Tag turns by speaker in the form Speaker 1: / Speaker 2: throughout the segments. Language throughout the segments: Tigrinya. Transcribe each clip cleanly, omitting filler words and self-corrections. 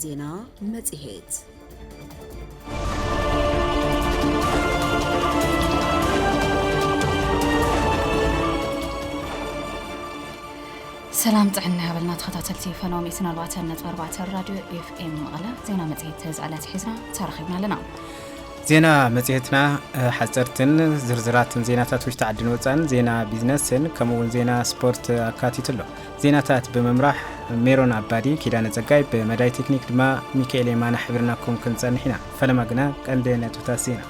Speaker 1: ዜና መጽሔት
Speaker 2: سلام تعنا قبلنا تخطاتلتي فنومي سنة الواتر نتبربعت الراديو FM مغلا زينا مزيد تزعلات حزنا تارخيبنا لنا
Speaker 3: زينا مزيتنا حزرتن زرزراتن زيناتات وش تعدن وطن زينا بيزنسن كمون زينا سبورت كاتيتلو زيناتات بممراح ميرون عبادي كيدان زقاي بمداي تكنيك دما ميكائيل يمانا حبرناكم كنصنحنا فلما قنا قندنا تتاسينا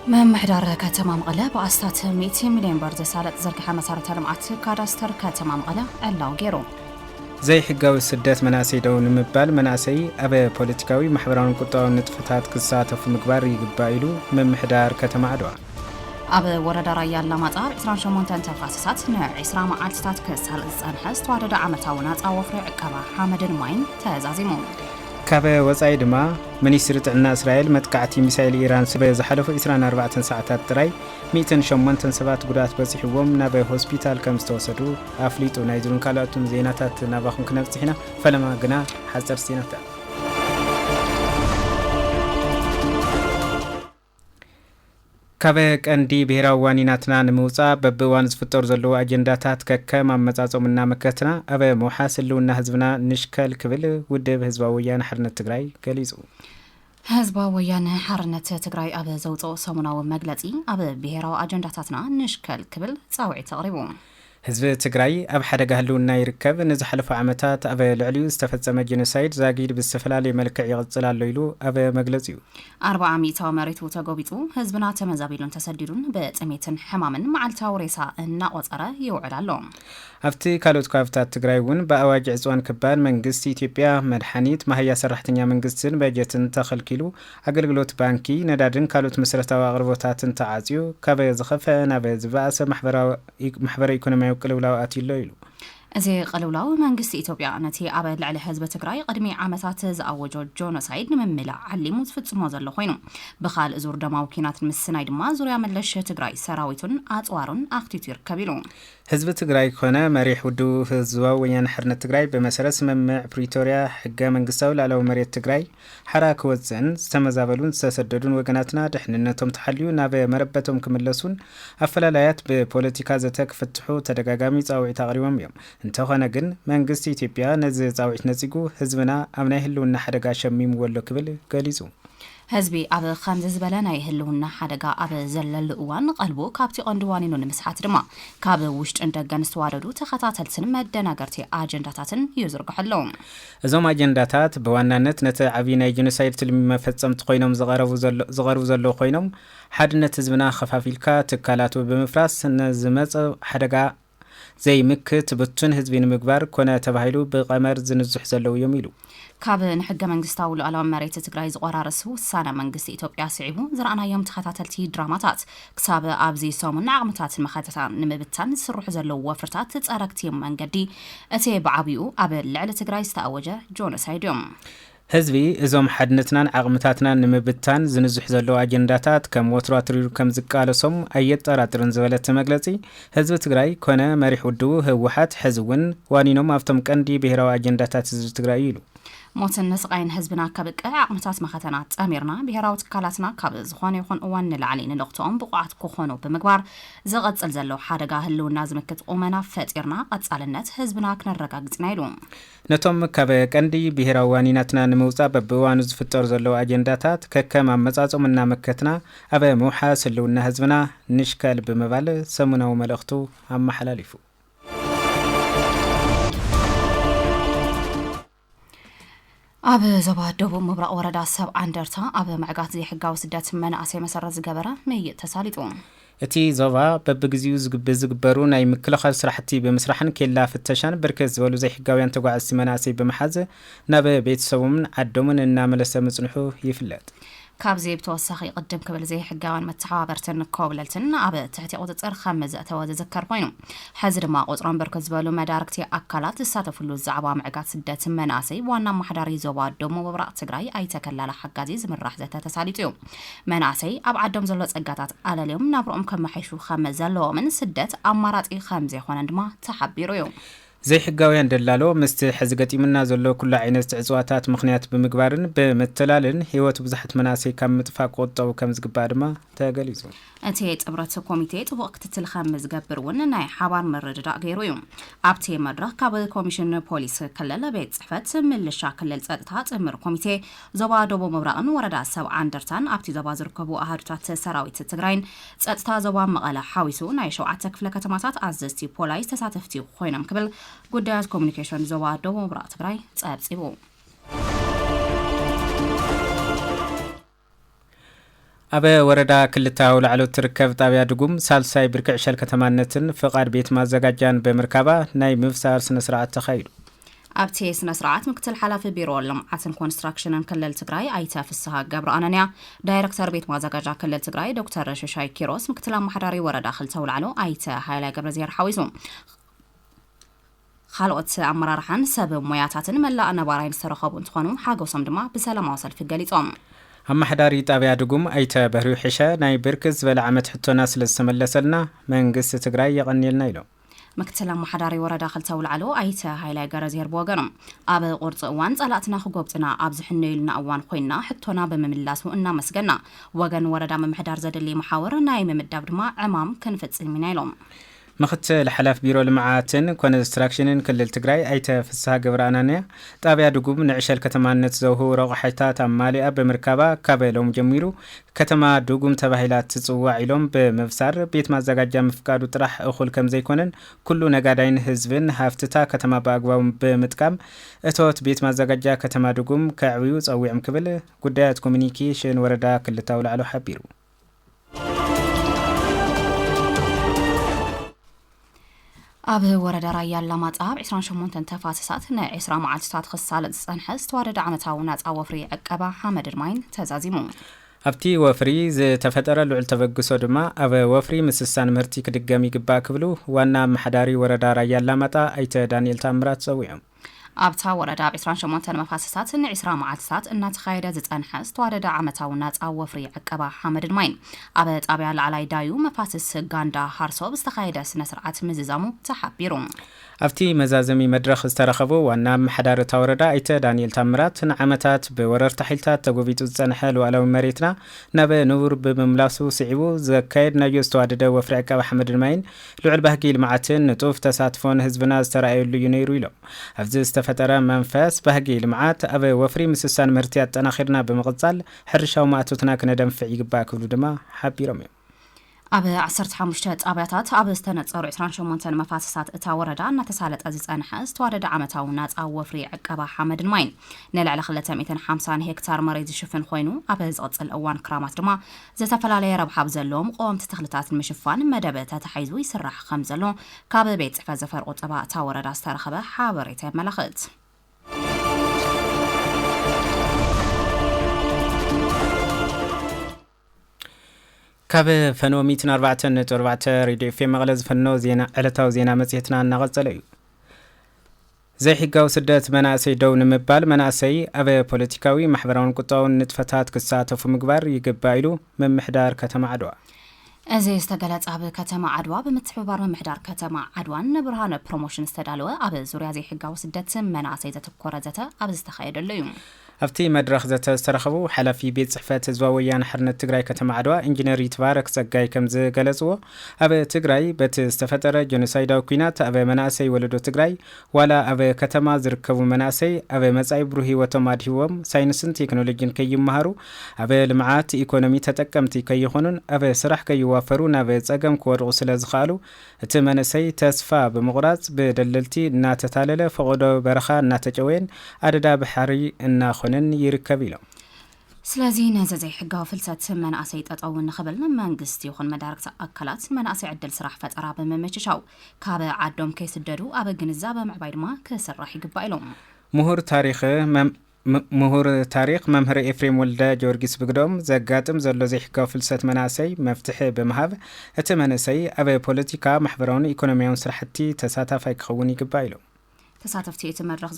Speaker 2: ممحدار كتمام غلا بأستات 200 مليون برد سالت زرقها مسارة لمعات كاداستر كتمام غلا علاو غيرو
Speaker 3: زي حقاوي السدات مناسي دون مبال مناسي أبا بوليتيكاوي محبران قطاو نتفتات قصات في مقبار يقبايلو ممحدار كتما عدوا
Speaker 2: أبا ورد ريال لمطار 28 تنفاسسات نوع 20 معالستات كسال الزنحس توارد عمتاونات أو فرع عقابا حامد الماين تازازيمون
Speaker 3: كابا وصاي دما منيستر تعنا اسرائيل متقعتي ميسايل ايران سبي زحلفو 24 ساعات تراي 108 سبات غدات بصحيوم نابا هوسبيتال كم استوسدو افليتو نايزرون كالاتون زيناتات ناباخون كنبصحنا فلما غنا حزر سينتا كابك اندي بهراواني ناتنا نموصا ببوان زفتور زلو اجنداتات ككم امصاصومنا مكتنا ابا محاسلونا حزبنا نشكل كبل ودب حزبا ويان حرنت تግራይ ገሊጹ
Speaker 2: حزبا ويان حرنت تግራይ اب زوصو سموناو مغلصي اب بهراو اجنداتاتنا نشكل كبل صاوعي تقريبو
Speaker 3: حزب تግራይ اب حدغ هلونا يركب نزحلف عمتات اب لعليو استفصم جينوسايد زاغيد بالسفلالي ملكع يغصلالو يلو اب مغلصيو 400 مريتو تغوبيطو حزبنا تمزابيلون تسديدون بطميتن حمامن معلتاو ريسا እና ቆጸረ ይውዕላሉ አፍቲ ካሎት ካፍታት ትግራይ ውን በአዋጅ ዕጽዋን ከባድ መንግስት ኢትዮጵያ መድኃኒት ማህያ ሰራተኛ መንግስትን በጀትን ተኸልኪሉ አገልግሎት ባንኪ ነዳድን ካሎት መሰረታዊ አቅርቦታትን ተዓጽዩ ከበ ዝኸፈና በዝባሰ ማህበራዊ ኢኮኖሚያዊ ቅልውላው አትይሎ ይሉ أزي قلولاو منجس إثيوبيا نتي عبد على حزب تجراي قدمي عمسات زعوجو جونوسايد نمملا علمو تفصمو زلو خوينو بخال زور دماو كينات مسنايد ما زوريا ملش تجراي سراويتون اطوارون اختيتير كبيلو حزب تجراي كونه مريح ودو حزوا وين حرنت تجراي بمسرس ممع بريتوريا حقا منجساو لعلو مريت تجراي حراك وزن استمزابلون سسددون وغناتنا دحننتهم تحليو نابه مربتهم كملسون افلالايات ببوليتيكا زتك فتحو تدغاغامي صاوعي تقريبا يوم انتخنا جن منجست إثيوبيا نزل زاوية نزيجو حزبنا أمنه هلونا حدقة شميم ولا كبل قاليزو حزبي أبى خمس زبالنا يهلونا حدقة أبى زلل وان قلبو كابتي قندوانين ونمسحات رما كاب وشت عند جنس واردو تخطات السنة مدنا قرتي أجنداتن يزرق حلهم زوم أجندات بوانات نتعبينا جنسايد تلمي فتسم تقينهم زغرو زلو قينهم حدنا تزبنا خفافيلكا تكالاتو بمفراس نزمت حدقة زي مكت بتون حزبين مقبار كنا تباهيلو بقمر زنزح زلو يميلو كاب نحق منجستاو لألوان مريت تقراي زقرارسو سانا منجست إثيوبيا سعيبو زرعنا يوم تخطاتلتي دراماتات كساب أبزي سومن نعمتات المخاتتان نمبتان سروح زلو وفرتات تتأركتي منجدي أتي بعبيو أب لعلة تقراي استأوجه جونوسايد حزبي ازوم حدنتنا عقمتاتنا نمبتان زنزح زلو اجنداتات كم وتراتريو كم زقالسوم ايت طراترن زبلت مغلصي حزب تግራይ ኮነ መሪሕ ውድቡ ህወሓት ሕዝውን ዋኒኖም አፍቶም ቀንዲ ብሔራዊ አጀንዳታት ህዝብ ትግራይ ይሉ موتن نسقين حزبنا كبقى عقمتات مخاتنات أميرنا بهراوت كالاتنا كاب زخوان يخون اوان نلعلين لغتهم بقعات كوخونو بمقبار زغط زلزلو حادقا هلو نازمكت اومنا فاتيرنا قد سالنات حزبنا كنرقا قزنايلون نتوم كبقى اندي بهراوانيناتنا نموزا ببوانو زفتور زلو اجنداتات ككما مزازو منا مكتنا ابا موحا سلونا حزبنا نشكال بمبال سموناو ملغتو عم حلاليفو أب زباد دوبو مبرق وردا سب عندرتا أب معقات زي حقاو سدات مناسي مسار زقبرة ميت تساليتون اتي زوبا ببغزيو زقبرو ناي مكلخال سرحتي بمسرحن كلا فتشان بركز زولو زي حقاويان تقوع السمناسي بمحاز ناب بيت سومن عدومن إنا ملسا مصنحو يفلات
Speaker 2: كابزي بتوسخي قدم قبل زي حقاوان متحابرتن كوبلتن أبا تحتي قوتتصر خمز أتوا تذكر بينو حزر ما قطران بركز بالو مداركتي أكلات الساتفلو الزعبا معقات سدات مناسي وانا محداري زوبا دومو ببراء تقراي أي تكلال حقازيز من راح زتا تساليتيو مناسي أبعد دوم زلو تقاتات على اليوم نابرؤم كما حيشو خمز زلو من سدات أمارات خمزي خوانندما تحبيرو يوم
Speaker 3: زي حقاويان دلالو مست حزقتي منا زلو كل عينست عزواتات مخنيات بمقبارن بمتلالن هيوت بزحت مناسي كم متفاق وطو كم زقبادما تاقليزو
Speaker 2: أتيت أبرات كوميتيت وقت تلخمز قبرون ناي حوار مرجداء غيرو يوم أبتي مدرخ كابل كوميشن بوليس كلل بيت صحفت من الشاكل للتاتات امر كوميتي زوبا دوبو مبرأن وردا سو عندرتان أبتي زوبا زركبو أهارتات سراويت تتغراين تاتا زوبا مغالا حاويسو ناي شوعتك فلكتماتات عززتي بولايس تساتفتي خوينام قبل قدات كوميونيكيشن زوبا دوبو مبرأ تغراي تسابسيبو
Speaker 3: أبا وردا كلتاو لعلو تركب طابيا دقوم سالساي بركع شال كتمانتن فقار بيت مازاقاجان بمركبة ناي مفسار سنسرعات تخيلو
Speaker 2: أبتي سنسرعات مكتل حلافي بيرو لمعاتن كونستراكشن كلل تقراي أيتا فسها قبر أنانيا دايركتر بيت مازاقاجا كلل تقراي دكتور ششاي كيروس مكتلا محراري وردا خلتاو لعلو أيتا هايلا قبر زيار حويزو خالوت أمرارحان سبب مياتاتن ملا أنبارين سرخابو انتخانو حاقو صمدما بسلام واصل في القليطوم
Speaker 3: أما حداري طابيا دقوم أيتا بهريو حشا ناي بركز بلعمت حتو ناس للسملسلنا من قصة تقراي يغني لنايلو
Speaker 2: مكتلا محداري وردا خلتاو لعلو أيتا هايلا قرازير بوغنم أب قرص أوان صلاتنا خقوبتنا أبزحنو لنا أوان خوينا حتونا بمملاسو إنا مسجنا وغن وردا ممحدار زاد اللي محاور ناي ممدابدما عمام كنفتس المينايلوم
Speaker 3: مخت لحلاف بيرو لمعاتن كونستراكشن كلل تقراي أيتا فسها قبر أنانيا طابيا دقوم نعشال كتمانت زوهو روغ حيتات أمالي أب مركبة كابلوم جميرو كتما دقوم تباهيلات تسوواعيلوم بمفسار بيت مازاقاجا مفقادو طرح أخول كم زيكونن كلو نقادين هزبن هافتتا كتما باقواهم بمتقام اتوت بيت مازاقاجا كتما دقوم كعويوز أو عمكبل قدايات كومينيكيشن وردا كلتاو لعلو حبيرو أبه ورد رايا لمات أب 28 تفاسسات نا 10 معالجات خصالة صنحس توارد عمتاو ناس أوفري عقبة حمد الماين تزازيمو أبتي وفري زي تفترة لعل تفقسو دما أبه وفري مسسان مرتي كدقامي قبا كبلو وانا محداري ورد رايا لمات أيت دانيال تامرات سويهم أبتا وردا بعسران شمونتن مفاسسات عسرا معالسات إنها تخيرة زتنحس توارد عمتاو ناس أوفري عقبة حمد الماين أبت أبيع العلاي دايو مفاسس غاندا هارسو بستخيرة سنسرعات مزيزامو تحبيرون أفتي مزازمي مدرخ استرخبو وانا محدار توردا أيت دانيال تامرات نعمتات بورر تحيلتات تقوبيتو زتنحل وعلو مريتنا نبا نور بمملاسو سعيبو زكايد نايوز توارد وفري عقبة حمد الماين لعل بهكي المعاتن نطوف تساتفون هزبنا استرأيو اللي ينيرو يلو أفزيز فترة منفاس بهجي المعات أبي وفري مسسان مرتيات أناخرنا بمغزال حرشة ومعتوتنا كندم في عقباك ولدما حبي رمي أبي عصرت حمشتات أبياتات أبي استند صار 28 مفاسسات تاوردا نتسالت أزيز أنحس توارد عمتاو ناس أو وفري عقبة حمد الماين نلع على خلتها 250 هكتار مريض يشوفن خوينو أبي زقص الأوان كرامات دما زي تفلالي ربحاب زلوم قوم تتخلطات المشفان مدبتا تحيزو يسرح خمزلو كابل بيت فزفر قطبا تاوردا استرخبه حابريته ملخت كاب فنو 204 راديو في مغلز فنو زينا علتاو زينا مصيتنا نغصليو زي حقاو سدات مناسي دو نمبال مناسي أبي بوليتيكاوي محبرون قطاون نتفتات كساتفو مقبار يقبايلو من محدار كتما عدوا أزي استقلت أبي كتما عدوا بمتحبار من محدار كتما عدوا نبرهان بروموشن استدالوا أبي زوريا زي حقاو سدات مناسي زتبكورة زتا أبي استخير اليوم أفتي مدرخ زتا استرخبو حلفي بيت صحفات زواويان حرنة تقراي كتما عدوا إنجنير يتبارك زقاي كمز قلزوا أبي تقراي بت استفتر جنسايدا وكينات أبي مناسي ولدو تقراي ولا أبي كتما زركبو مناسي أبي مزاي بروهي وتماد هوام ساينسن تكنولوجين كي يمهارو أبي لمعات إيكونومي تتكمتي كي يخونن أبي سرح كي يوافرون أبي تساقم كور غسل زخالو تمنسي تسفا بمغراز بدللتي ناتتالل فقودو برخا ناتجوين أددا بحري خنن يركبيلو سلازي ناززي حقاو فلسات مناسي تطاون خبلنا منقست يخون مداركت أكلات مناسي عدل سراح فترة بممششاو كابا عدوم كيس الدرو أبا جنزابا معبايد ما كسر راح يقبايلو مهور تاريخ ምሁር ታሪክ መምህር ኤፍሬም ወልደ ጊዮርጊስ ብግዶም ዘጋጥም ዘሎ ዘይሕጋዊ ፍልሰት መናእሰይ መፍትሒ ብምሃብ እቲ መንእሰይ ኣብ ፖለቲካ ማሕበራውን ኢኮኖሚያውን ስራሕቲ ተሳታፋይ ክኸውን ይግባእ ኢሎም
Speaker 2: ተሳተፍቲ እቲ መድረኽ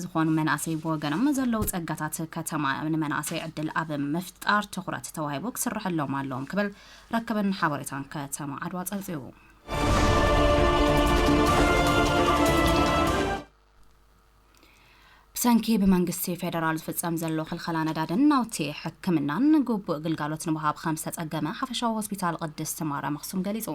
Speaker 2: ዝኾኑ መናእሰይ ብወገኖም ዘለዉ ጸጋታት ከተማ ንመናእሰይ ዕድል ኣብ ምፍጣር ትኹረት ተዋሂቡ ክስርሐሎም ኣለዎም ክብል ረከብን ሓበሬታን ከተማ ዓድዋ ጸብጺቡ ብሰንኪ ብመንግስቲ ፌደራል ዝፍጸም ዘሎ ክልኸላ ነዳድን ናውቲ ሕክምናን ግቡእ ግልጋሎት ንምሃብ ከም ዝተጸገመ ሓፈሻዊ ሆስፒታል ቅድስት ማርያም ኣክሱም ገሊጹ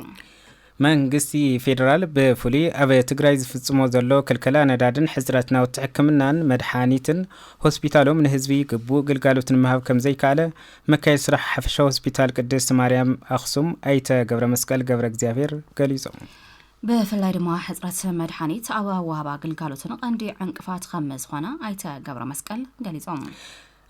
Speaker 3: መንግስቲ ፌደራል ብፍሉይ ኣብ ትግራይ ዝፍጽሞ ዘሎ ክልከላ ነዳድን ሕፅረት ናውቲ ሕክምናን መድሓኒትን ሆስፒታሎም ንህዝቢ ግቡእ ግልጋሎት ንምሃብ ከም ዘይከኣለ መካየዲ ስራሕ ሓፈሻዊ ሆስፒታል ቅድስት ማርያም ኣክሱም ኣይተ ገብረ መስቀል ገብረ እግዚአብሔር ገሊጾም
Speaker 2: ብፍላይ ድማ ሕፅረት መድሓኒት ኣብ ዋሃባ ግልጋሎትን ቀንዲ ዕንቅፋት ከም ዝኾነ ኣይተ ገብረ መስቀል ገሊጾም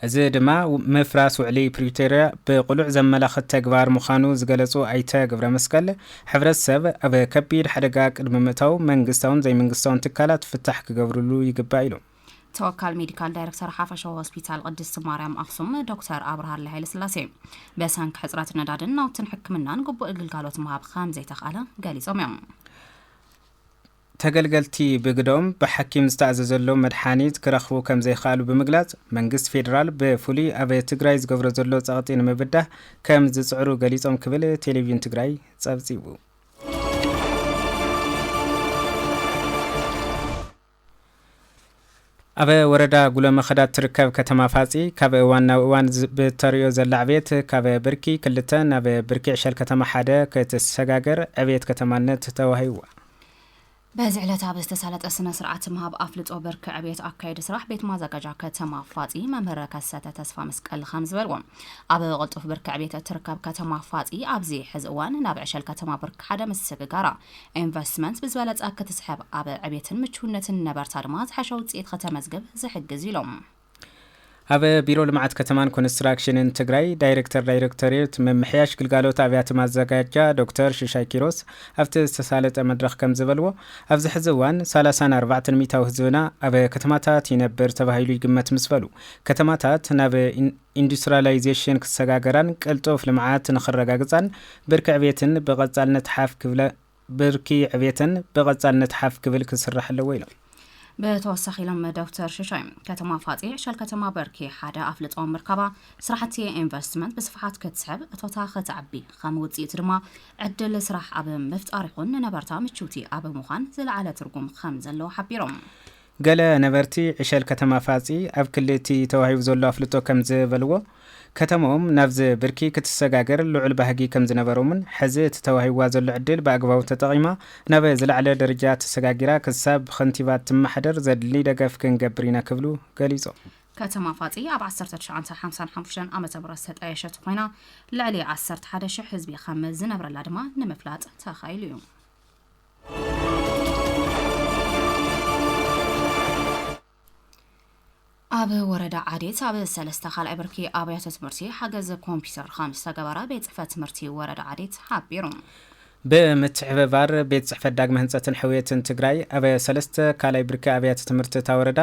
Speaker 3: እዚ ድማ ምፍራስ ውዕሊ ፕሪቶሪያ ብቁሉዕ ዘመላኽት ተግባር ምዃኑ ዝገለጹ ኣይተ ገብረ መስቀል ሕብረተሰብ ኣብ ከቢድ ሓደጋ ቅድሚ ምእታው መንግስታውን ዘይመንግስታውን ትካላት ፍታሕ ክገብርሉ ይግባእ ኢሎም
Speaker 2: ተወካል ሜዲካል ዳይሬክተር ሓፈሻዊ ሆስፒታል ቅድስት ማርያም ኣክሱም ዶክተር ኣብርሃ ኃይለ ስላሴ በሰንኪ ሕፅረት ነዳድን ናውትን ሕክምናን ግቡእ ግልጋሎት ምሃብ ከም ዘይተኻእለ ገሊጾም እዮም ተገልገልቲ ብግዶም ብሓኪም ዝተኣዘዘሎም መድሓኒት ክረኽቡ ከም ዘይኽኣሉ ብምግላጽ መንግስቲ ፌደራል ብፍሉይ ኣብ ትግራይ ዝገብሮ ዘሎ ጸቕጢ ንምብዳህ ከም ዝጽዕሩ ገሊጾም ክብል ቴሌቪዥን ትግራይ ጸብጺቡ ኣብ ወረዳ ጉለመኸዳት ትርከብ ከተማ ፋጺ ካብ እዋን ናብ እዋን ብተርእዮ ዘላ ዕብየት ካብ ብርኪ 2 ናብ ብርኪ 10 ከተማ 1 ክትሰጋገር ዕብየት ከተማነት ተዋሂብዋ በዚ ዕለት ኣብ ዝተሳለጠ ስነ ስርዓት ምሃብ ኣፍልጦ ብርኪ ዕብየት ኣካይዲ ስራሕ ቤት ማዘጋጃ ከተማ ፋጺ መምህር ከሰተ ተስፋ መስቀል ከም ዝበልዎ ኣብ ቅልጡፍ ብርኪ ዕብየት ትርከብ ከተማ ፋጺ ኣብዚ ሕዚ እዋን ናብ 10 ከተማ ብርኪ 1 ምስግጋራ ኢንቨስትመንት ብዝበለጸ ክትስሕብ ኣብ ዕብየትን ምቹውነትን ነበርታ ድማ ዝሓሸ ውፅኢት ከተመዝግብ ዝሕግዝ ኢሎም ኣብ ቢሮ ልምዓት ከተማን ኮንስትራክሽንን ትግራይ ዳይሬክተሬት መምሕያሽ ግልጋሎት ኣብያተ ማዘጋጃ ዶክተር ሽሻይ ኪሮስ ኣብቲ ዝተሳለጠ መድረኽ ከም ዝበልዎ ኣብዚ ሕዚ እዋን 34 ሚታዊ ህዝብና ኣብ ከተማታት ይነብር ተባሂሉ ይግመት ምስ በሉ ከተማታት ናብ ኢንዱስትሪያላይዜሽን ክሰጋገራን ቅልጡፍ ልምዓት ንኽረጋግጻን ብርኪ ዕብየትን ብቐጻልነት ሓፍ ክብል ክስራሕ ኣለዎ ኢሎም በተወሳኺ ኢሎም ዶክተር ሽሻይ ከተማ ፋጺ 10 ከተማ ብርኪ 1 ኣፍልጦ ምርከባ ስራሕቲ ኢንቨስትመንት ብስፍሓት ክትስሕብ እቶታ ክትዓቢ ከም ውፅኢት ድማ ዕድል ስራሕ ኣብ ምፍጣር ይኹን ነበርታ ምቹውቲ ኣብ ምዃን ዝለዓለ ትርጉም ከም ዘለዎ ሓቢሮም ገለ ነበርቲ 10 ከተማ ፋጺ ኣብ ክልቲ ተዋሂቡ ዘሎ ኣፍልጦ ከም ዝበልዎ ከተማኦም ናብዚ ብርኪ ክትሰጋገር ልዑል ባህጊ ከም ዝነበሮምን ሕዚ ተዋሂብዋ ዘሎ ዕድል ብኣግባቡ ተጠቒማ ናብ ዝለዓለ ደረጃ ተሰጋጊራ ክሳብ ከንቲባት ትማሕደር ዘድሊ ደገፍ ክንገብር ኢና ክብሉ ገሊጾም ከተማ ፋጺ ኣብ 1955 ዓመተ ምህረት ተጣየሸት ኮይና ልዕሊ 11,000 ህዝቢ ከም ዝነበረላ ድማ ንምፍላጥ ተኻኢሉ እዩ ኣብ ወረዳ ዓዴት ኣብ 3 ካልኣይ ብርኪ ኣብያተ ትምህርቲ ሓገዝ ኮምፒተር ከም ዝተገበረ ቤት ጽሕፈት ትምህርቲ ወረዳ ዓዴት ሓቢሩ ብምትሕብባር ቤት ጽሕፈት ዳግመ ህንጸትን ሕውየትን ትግራይ ኣብ 3 ካልኣይ ብርኪ ኣብያተ ትምህርቲ ታወረዳ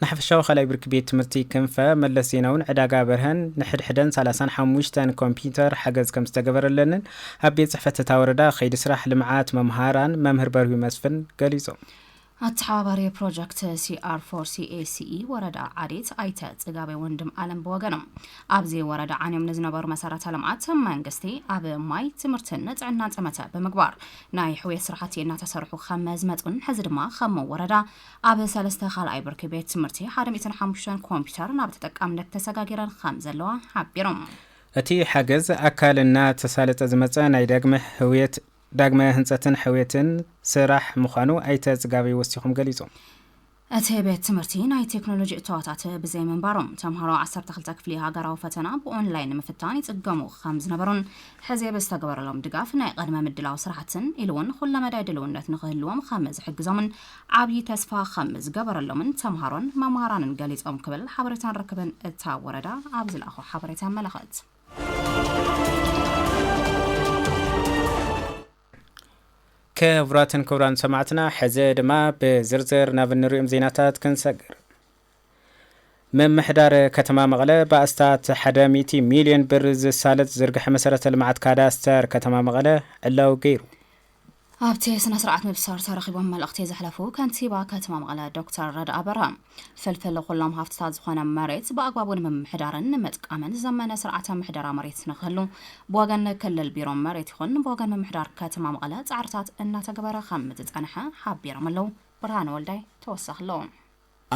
Speaker 2: ንሓፈሻዊ ካልኣይ ብርኪ ቤት ትምህርቲ ክንፈ መለስ ዜናውን ዕዳጋ በርሀን ንሕድሕደን 35 ኮምፒተር ሓገዝ ከም ዝተገበረለንን ኣብ ቤት ጽሕፈት ታወረዳ ኸይዲ ስራሕ ልምዓት መምሃራን መምህር በርሂ መስፍን ገሊጾም አተሓባባሪ ፕሮጀክት CR4CACE ወረዳ ዓዴት ኣይተ ጽጋቤ ወንድም ዓለም በወገኖም ኣብዚ ወረዳ ዓንዮም ንዝነበሩ መሰረተ ልምዓት መንግስቲ ኣብ ማይ ትምህርትን ንጥዕናን ፀመተ ብምግባር ናይ ሕውየት ስራሕቲ እናተሰርሑ ከም ዝመጹን ሕዚ ድማ ከም ወረዳ ኣብ 3 ካልኣይ ብርኪ ቤት ትምህርቲ 105 ኮምፒተር ናብ ተጠቃምነት ተሰጋጊረን ከም ዘለዋ ሓቢሮም እቲ ሓገዝ ኣካልና ተሳለጠ ዝመጸ ናይ ዳግመ ህንጸትን ሕውየትን ስራሕ ምዃኑ ኣይተ ጽጋቤ ወሲኹም ገሊጾም እቲ ቤት ትምህርቲ ናይ ቴክኖሎጂ እተዋታት ብዘይ መንባሮም ተምሃሮ 12 ክፍሊ ሃገራዊ ፈተና ብኦንላይን ምፍታን ይጽገሙ ከም ዝነበሩን ሕዚ ብዝተገበረሎም ድጋፍ ናይ ቀድመ ምድላው ስራሕትን ኢሉውን ኩሉ መዳይ ድልውነት ንኽህልዎም ከም ዝሕግዞምን ዓብዪ ተስፋ ከም ዝገበረሎምን ተምሃሮን መምሃራንን ገሊጾም ክብል ሓበሬታን ረክብን እታ ወረዳ ኣብ ዝለኣኹ ሓበሬታ መለኸት كبراتن كوران سمعتنا حزي دما بزرزر ناب النريم زيناتات كنسقر
Speaker 3: መምሕዳር ከተማ መቐለ በአስታት 100 ሚሊዮን ብር ዝሳለጥ ዝርግሕ መሰረተ ልምዓት ካዳስተር ከተማ መቐለ ዕላው ገይሩ
Speaker 2: ኣብቲ ስነ ስርዓት ምብሳር ተረኺቦም መልእኽቲ ዘሕለፉ ከንቲባ ከተማ መቐለ ዶክተር ረዳ አበርሃ ፍልፍል ኩሎም ሃፍትታት ዝኾነ መሬት በአግባቡ ንምምሕዳርን ንምጥቃምን ዘመነ ስርዓተ ምሕደራ መሬት ንኽህሉ ብወገን ክልል ቢሮ መሬት ይኹን ብወገን ምምሕዳር ከተማ መቐለ ጻዕርታት እናተገበረ ከም ዝጸንሐ ሓቢሮም ኣለው። ብርሃነ ወልዳይ ተወሳኺሎም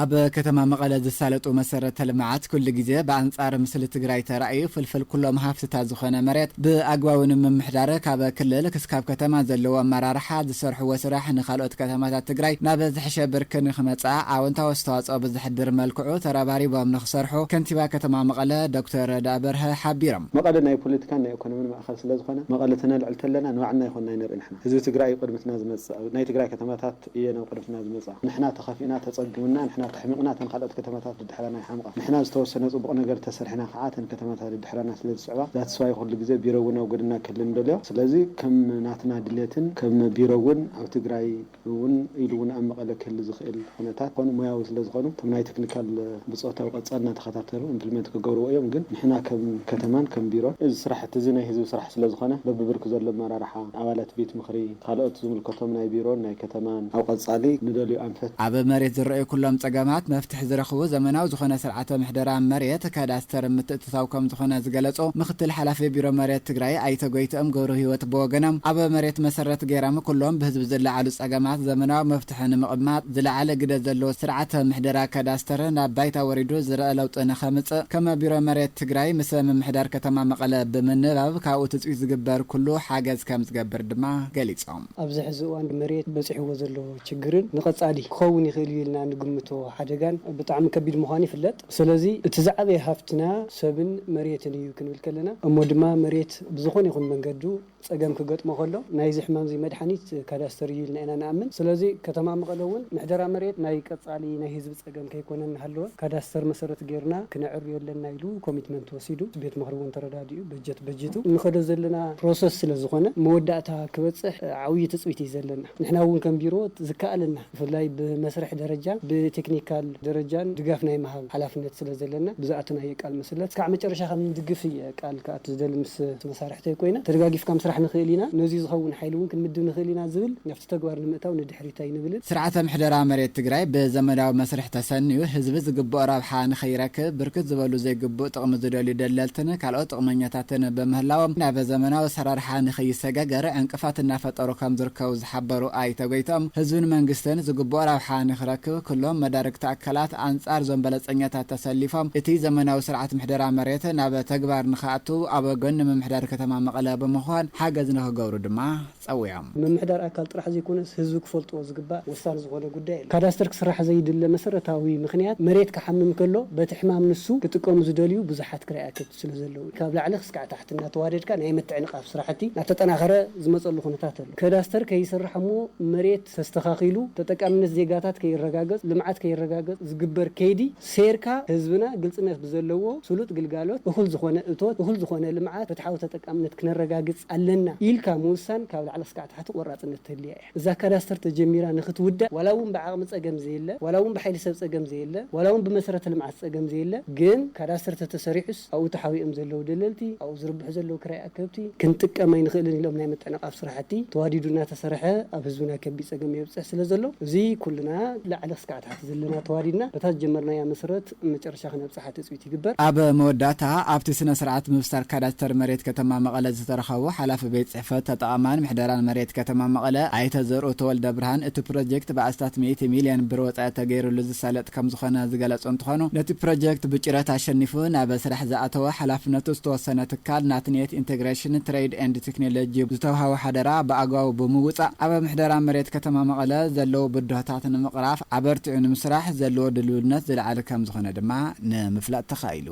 Speaker 1: ኣብ ከተማ መቐለ ዝሳለጡ መሰረተ ልምዓት ኩሉ ግዜ በአንጻር ምስሊ ትግራይ ተራእዩ ፍልፍል ኩሎም ሃፍትታት ዝኾነ መሬት ብኣግባቡ ንምምሕዳር ካብ ክልል ክስካብ ከተማ ዘለዎ ኣመራርሓ ዝሰርሕዎ ስራሕ ንኻልኦት ከተማታት ትግራይ ናብ ዝሕሸ ብርኪ ንኽመጽእ ኣወንታዊ ኣስተዋጽኦ ብዝሕድር መልክዑ ተረባሪቦም ንኽሰርሑ ከንቲባ ከተማ መቐለ ዶክተር ረዳ አበርሃ ሓቢሮም
Speaker 4: መቐለ ናይ ፖለቲካን ናይ ኢኮኖሚን ማእኸል ስለ ዝኾነ መቐለ ተነልዕል ተለና ንባዕልና ይኹን ናይ ንርኢ ንሕና ህዝቢ ትግራይ ቅድምትና ዝመጽእ ናይ ትግራይ ከተማታት እየ ናብ ቅድምትና ዝመጽእ ንሕና ተኸፊና ተጸግምና ንሕና ተሕሚቕና ተን ካልኦት ከተማታት ድድሕራና ይሓምቃ ንሕና ዝተወሰነ ጽቡቕ ነገር ተሰርሕና ከዓ ተን ከተማታት ድድሕራና ስለ ዝስዕባ ዛትስዋይ ኩሉ ግዜ ቢሮ እውን ኣብ ጎድና ክህል እንደልዮ ስለዚ ከም ናትና ድሌትን ከም ቢሮ እውን ኣብ ትግራይ እውን ኢሉ እውን ኣብ መቐለ ክህል ዝኽእል ኩነታት ኮኑ ሙያዊ ስለ ዝኾኑ እቶም ናይ ቴክኒካል ብፆታዊ ቀጻልና ተኸታተሉ ኢምፕሊመንት ክገብርዎ እዮም ግን ንሕና ከም ከተማን ከም ቢሮ እዚ ስራሕቲ እዚ ናይ ህዝቢ ስራሕ ስለ ዝኾነ በብብርኪ ዘሎ ኣመራርሓ ኣባላት ቤት ምኽሪ ካልኦት ዝምልከቶም ናይ ቢሮን ናይ ከተማን ኣብ ቀጻሊ ንደልዩ ኣንፈት
Speaker 1: ኣብ መሬት ዝረኣዩ ኩሎም ጸገማት መፍትሒ ዝረኽቡ ዘመናዊ ዝኾነ ስርዓተ ምሕደራ መሬት ካዳስተር ምትእትታው ከም ዝኾነ ዝገለጹ ምክትል ሓላፊ ቢሮ መሬት ትግራይ ኣይተ ጎይትኦም ገብረ ህይወት ብወገኖም ኣብ መሬት መሰረት ገይሮም ኩሎም ብህዝቢ ዝለዓሉ ጸገማት ዘመናዊ መፍትሒ ንምቕማጥ ዝለዓለ ግደ ዘለዎ ስርዓተ ምሕደራ ካዳስተር ናብ ባይታ ወሪዱ ዝረአ ለውጢ ንኸምጽእ ከም ቢሮ መሬት ትግራይ ምስ ምምሕዳር ከተማ መቐለ ብምንባብ ካብኡ ትፅቢት ዝግበር ኩሉ ሓገዝ ከም ዝገብር ድማ ገሊጾም
Speaker 5: ኣብዚ ሕዚ እዋን መሬት በፂሕዎ ዘሎ ችግርን ንቐጻሊ ክኸውን ይኽእል ኢልና ንግምቶ ሓደጋን ብጣዕሚ ከቢድ ምዃኑ ይፍለጥ ስለዚ እቲ ዝዓበየ ሃፍትና ሰብን መሬትን እዩ ክንብል ከለና እሞ ድማ መሬት ብዝኾነ ይኹን መንገዱ ጸገም ክገጥሞ ከሎ ናይ ሕማም ዚ መድሓኒት ካዳስተር እዩ ኢልና ኢና ንኣምን ስለዚ ከተማ መቐለ እውን ምሕደራ መሬት ናይ ቀጻሊ ናይ ህዝቢ ጸገም ከይኮነን ሃለወ ካዳስተር መሰረት ገይርና ክነዕርዮ ኣለና ኢሉ ኮሚትመንት ወሲዱ ቤት ምኽሪ እውን ተረዳድዩ በጀቱ ንኸዶ ዘለና ፕሮሰስ ስለ ዝኾነ መወዳእታ ክበጽሕ ዓብዪ ትጽቢት እዩ ዘለና ንሕና እውን ከም ቢሮ ዝከኣልና ብፍላይ ብመስርሕ ደረጃ ብቴክኒካል ደረጃን ድጋፍ ናይ መሃብ ሓላፍነት ስለ ዘለና ብዛኣትና የቃል መስለት ካብ መጨረሻ ከም ድግፍ የቃል ከኣት ዝደል ምስ መሳርሕተ ኮይና ተደጋጊፍካ ምስራሕ ንኽእል ኢና ነዚ ዝኸውን ሓይሊ እውን ክንምድብ ንኽእል ኢና ዝብል ናብቲ ተግባር ንምእታው ንድሕሪታይ ንብል
Speaker 1: ስርዓተ ምሕደራ መሬት ትግራይ ብዘመናዊ መስርሕ ተሰንዩ ህዝቢ ዝግብኦ ረብሓ ንኸይረክብ ብርክት ዝበሉ ዘይግብእ ጥቕሚ ዝደልዩ ደለልትን ካልኦት ጥቕመኛታትን በምህላዎም ናብ ዘመናዊ ሰራርሓ ንኸይሰጋገር ዕንቅፋት እናፈጠሩ ከም ዝርከቡ ዝሓበሩ ኣይተ ጎይትኦም ህዝብን መንግስትን ዝግብኦ ረብሓ ንኽረክብ ኩሎም መዳርግቲ ኣካላት አንጻር ዞም በለጸኛታት ተሰሊፎም እቲ ዘመናዊ ስርዓት ምሕደራ መሬት ናብ ተግባር ንኽኣቱ ኣብ ጎኒ ምምሕዳር ከተማ መቐለ ብምዃን ሓገዝ ንኽገብሩ ድማ ጸውዖም
Speaker 5: ምምሕዳር ኣካል ጥራሕ ዘይኮነስ ህዝቢ ክፈልጥዎ ዝግባእ ወሳኒ ዝኾነ ጉዳይ እዩ ካዳስተር ክስራሕ ዘይድለ መሰረታዊ ምኽንያት መሬት ክሓምም ከሎ በቲ ሕማም ንሱ ክጥቀሙ ዝደልዩ ብዙሓት ክረኣከት ስለ ዘለዉ ካብ ላዕሊ ክስካዕ ታሕቲ እናተዋደድካ ናይ ምትዕንቃፍ ስራሕቲ ናተጠናኸረ ዝመፀሉ ኩነታት ኣሎ ካዳስተር ከይስራሕ እሞ መሬት ተስተኻኺሉ ተጠቃምነት ዜጋታት ከይረጋገጽ ልምዓት ከይረጋገጽ ዝግበር ከይዲ ሴርካ ህዝብና ግልጽነት ብዘለዎ ስሉጥ ግልጋሎት እኹል ዝኾነ እቶት እኹል ዝኾነ ልምዓት ፍትሓዊ ተጠቃምነት ክነረጋግጽ ኣለና ኢልካ ምውሳን ካብ ላዕሊ ክስካዕ ታሕቲ ቆራጽነት ትህልያ እያ እዛ ካዳስተር ተጀሚራ ንኽትውዳእ ዋላ እውን ብዓቕሚ ጸገም ዘየለ ዋላ እውን ብሓይሊ ሰብ ጸገም ዘየለ ዋላ እውን ብመሰረተ ልምዓት ጸገም ዘየለ ግን ካዳስተር ተተሰሪሑስ ኣብኡ ተሓዊኦም ዘለዉ ደለልቲ ኣብኡ ዝርብሑ ዘለዉ ክራይ ኣከብቲ ክንጥቀመ ንኽእልን ኢሎም ናይ ምጥዕንቃፍ ስራሕቲ ተዋዲዱ እናተሰርሐ ኣብ ህዝብና ከቢድ ጸገም የብፅሕ ስለ ዘሎ እዚ ኩልና ላዕሊ ክስካዕ ታሕቲ ዘለና ተዋዲድና በታት ጀመርናያ መሰረት መጨረሻ ክነብጽሕ ትጽቢት ይግበር
Speaker 1: ኣብ መወዳእታ ኣብቲ ስነ ስርዓት ምብሳር ካዳስተር መሬት ከተማ መቐለ ዝተረኸቡ ሓላፊ ቤት ጽሕፈት ተጠቓማን ምሕደራን መሬት ከተማ መቐለ ኣይተ ዘርኡ ተወልደ ብርሃን እቲ ፕሮጀክት ብኣስታት 100 ሚልዮን ብር ወጻኢ ተገይሩሉ ዝሳለጥ ከም ዝኾነ ዝገለጹ እንትኾኑ ነቲ ፕሮጀክት ብጭረት ኣሸኒፉ ናብ ስራሕ ዝኣተወ ሓላፍነቱ ዝተወሰነ ትካል ናትኔት ኢንቴግሬሽን ትሬድ ኤንድ ቴክኖሎጂ ዝተውሃቦ ሓደራ ብኣግባቡ ብምውፃእ ኣብ ምሕደራ መሬት ከተማ መቐለ ዘለዉ ብድሆታት ንምቕራፍ ኣበርቲዑ ንምስራሕ ዘለዎ ድልውነት ዝለዓለ ከም ዝኾነ ድማ ንምፍላጥ ተኻኢሉ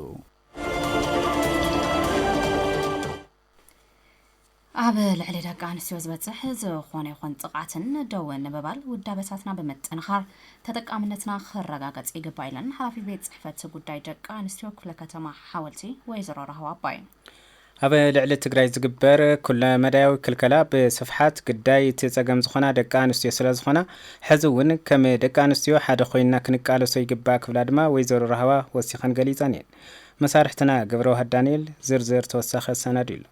Speaker 2: ኣብ ልዕሊ ደቂ ኣንስትዮ ዝበፅሕ ዝኾነ ይኹን ጥቃትን ደው ንምባል ውዳበታትና ብምጥንኻር ተጠቃምነትና ክረጋገጽ ይግባእ ኢለን ሓላፊ ቤት ጽሕፈት ጉዳይ ደቂ ኣንስትዮ ክፍለ ከተማ ሓወልቲ ወይዘሮ ረሃዋ ኣባይ
Speaker 3: ኣብ ልዕሊ ትግራይ ዝግበር ኩለ መዳያዊ ክልከላ ብስፍሓት ግዳይ ትጸገም ዝኾና ደቂ ኣንስትዮ ስለ ዝኾና ሕዚ እውን ከም ደቂ ኣንስትዮ ሓደ ኮይንና ክንቃለሶ ይግባእ ክብላ ድማ ወይዘሮ ረሃባ ወሲኸን ገሊፀን እየን። መሳርሕትና ገብረ ዋህድ ዳንኤል ዝርዝር ተወሳኺ ሰነድ ኢሉ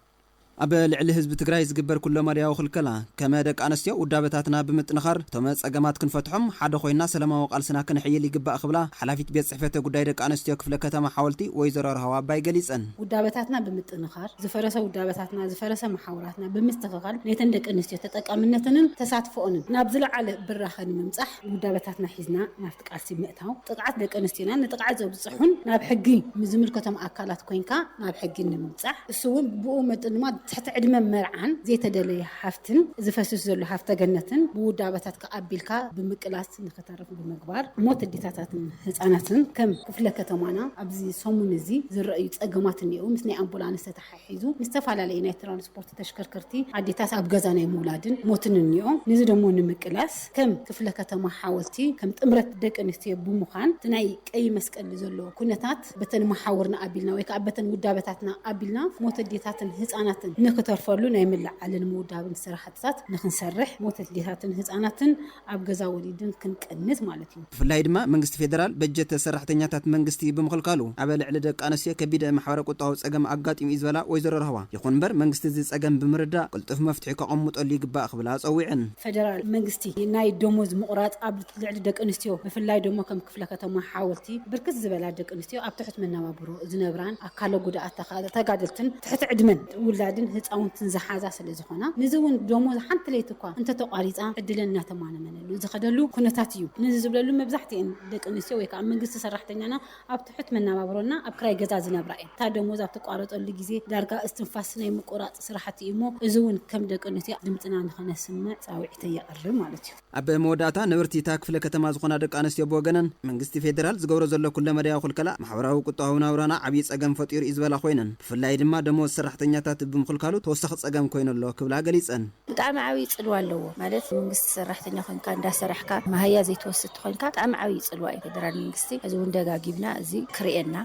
Speaker 6: ኣብ ልዕሊ ህዝቢ ትግራይ ዝግበር ኩሎ መዳያዊ ክልከላ ከመ ደቂ ኣንስትዮ ውዳበታትና ብምጥንኻር እቶም ጸገማት ክንፈትሖም ሓደ ኮይንና ሰላማዊ ቃልስና ክንሕይል ይግባእ ክብላ ሓላፊት ቤት ጽሕፈት ጉዳይ ደቂ ኣንስትዮ ክፍለ ከተማ ሓወልቲ ወይዘሮ ረሃባ ኣባይ ገሊፀን
Speaker 7: ውዳበታትና ብምጥንኻር ዝፈረሰ ውዳበታትና ዝፈረሰ ማሕበራትና ብምስትኽኻል ነተን ደቂ ኣንስትዮ ተጠቃምነተንን ተሳትፎኦንን ናብ ዝለዓለ ብራኸን ምምጻሕ ውዳበታትና ሒዝና ናብቲ ቃልሲ ምእታው ጥቅዓት ደቂ ኣንስትዮና ንጥቅዓት ዘብጽሑን ናብ ሕጊ ዝምልከቶም ኣካላት ኮይንካ ናብ ሕጊ ንምምጻሕ እሱ እውን ብኡ መጠን ድማ تحت عدم مرعان زي تدلي حفتن زفسس زلو حفت جنتن بودابتات كقبلكا بمقلاس نختارف بمقبار موت الديتاتن هصاناتن كم كفله كتمانا ابزي سومون زي زرأي صقماتن يو مسني امبولانس تححيزو مستفعلالي ناي ترانسبورت تشكركرتي عديتات ابغزاناي مولادن موتن نيو نزي دمو نمقلاس كم كفله كتما حاولتي كم تمرت دق انستي بمخان تناي قي مسقل زلو كنتات بتن محاورنا قبلنا ويك ابتن ودابتاتنا قبلنا موت الديتاتن هصاناتن نكترفلو ناي ملعلن مودابن سراحتات نخنسرح موت الديتاتن هصاناتن ابغزا وليدن كنقنس معناتي
Speaker 6: فلاي دما منግስት ፌደራል በጀት ሰራሕተኛታት መንግስቲ ብምخلካሉ አበል ዕለ ደቂ ኣንስትዮ ከቢደ ማሕበረ ቁጣው ጸገም አጋጢም ይዝበላ ወይዘሮ ረሃባ ይኹን በር መንግስት እዚ ጸገም ብምርዳ ቅልጥፍ መፍትሒ ከቀምጦሉ ይግባእ ክብላ ጸዊዕን
Speaker 7: ፌደራል መንግስቲ ናይ ደሞዝ ምቁራጽ ኣብ ልዕሊ ደቂ ኣንስትዮ ብፍላይ ደሞ ከም ክፍለ ከተማ ሓወልቲ ብርክት ዝበላ ደቂ ኣንስትዮ ኣብ ትሕት መናባብሮ ዝነብራን ኣካለ ጉዳኣት ተጋደልትን ትሕት ዕድመን ውላድን ህፃውንትን ዝሓዛ ስለ ዝኾና ንዝውን ደሞዝ ሓንቲ ለይቲ እኳ እንተ ተቋሪጻ ዕድለና ተማነመነሉ ዝኸደሉ ኩነታት እዩ ንዚ ዝብለሉ መብዛሕትአን ደቂ ኣንስትዮ ወይ ከዓ መንግስቲ ሰራሕተኛና ኣብ ትሕት መናባብሮና ኣብ ክራይ ገዛ ዝነብራ እየን ታ ደሞዝ ኣብ ተቋረጠሉ ግዜ ዳርጋ እስትንፋስ ናይ ምቁራጽ ስራሕቲ እሞ እዚውን ከም ደቂ ኣንስትዮ ድምጽና ንኽነስምዕ ጻውዒት የቕርብ ማለት እዩ
Speaker 6: ኣብ መወዳእታ ነበርቲ ታ ክፍለ ከተማ ዝኾና ደቂ ኣንስትዮ ብወገነን መንግስቲ ፌደራል ዝገብሮ ዘሎ ኩለ መዳያዊ ክልከላ ማሕበራዊ ቁጠባዊ ናብራና ዓብይ ጸገም ፈጢሩ ይዝበላ ኮይነን ብፍላይ ድማ ደሞዝ ሰራሕተኛታት ብምኽልካሉ ተወሳኺ ጸገም ኮይነሎ ክብላ ገሊፀን
Speaker 8: ብጣዕሚ ዓብይ ጽልዋ ኣለዎ ማለት መንግስቲ ሰራሕተኛ ኮይንካ እንዳሰራሕካ ማህያ ዘይተወስድ ኮይንካ ብጣዕሚ ዓብይ ጽልዋ እዩ ፌደራል መንግስቲ እዚ እውን ደጋጊብና እዚ ክርኤና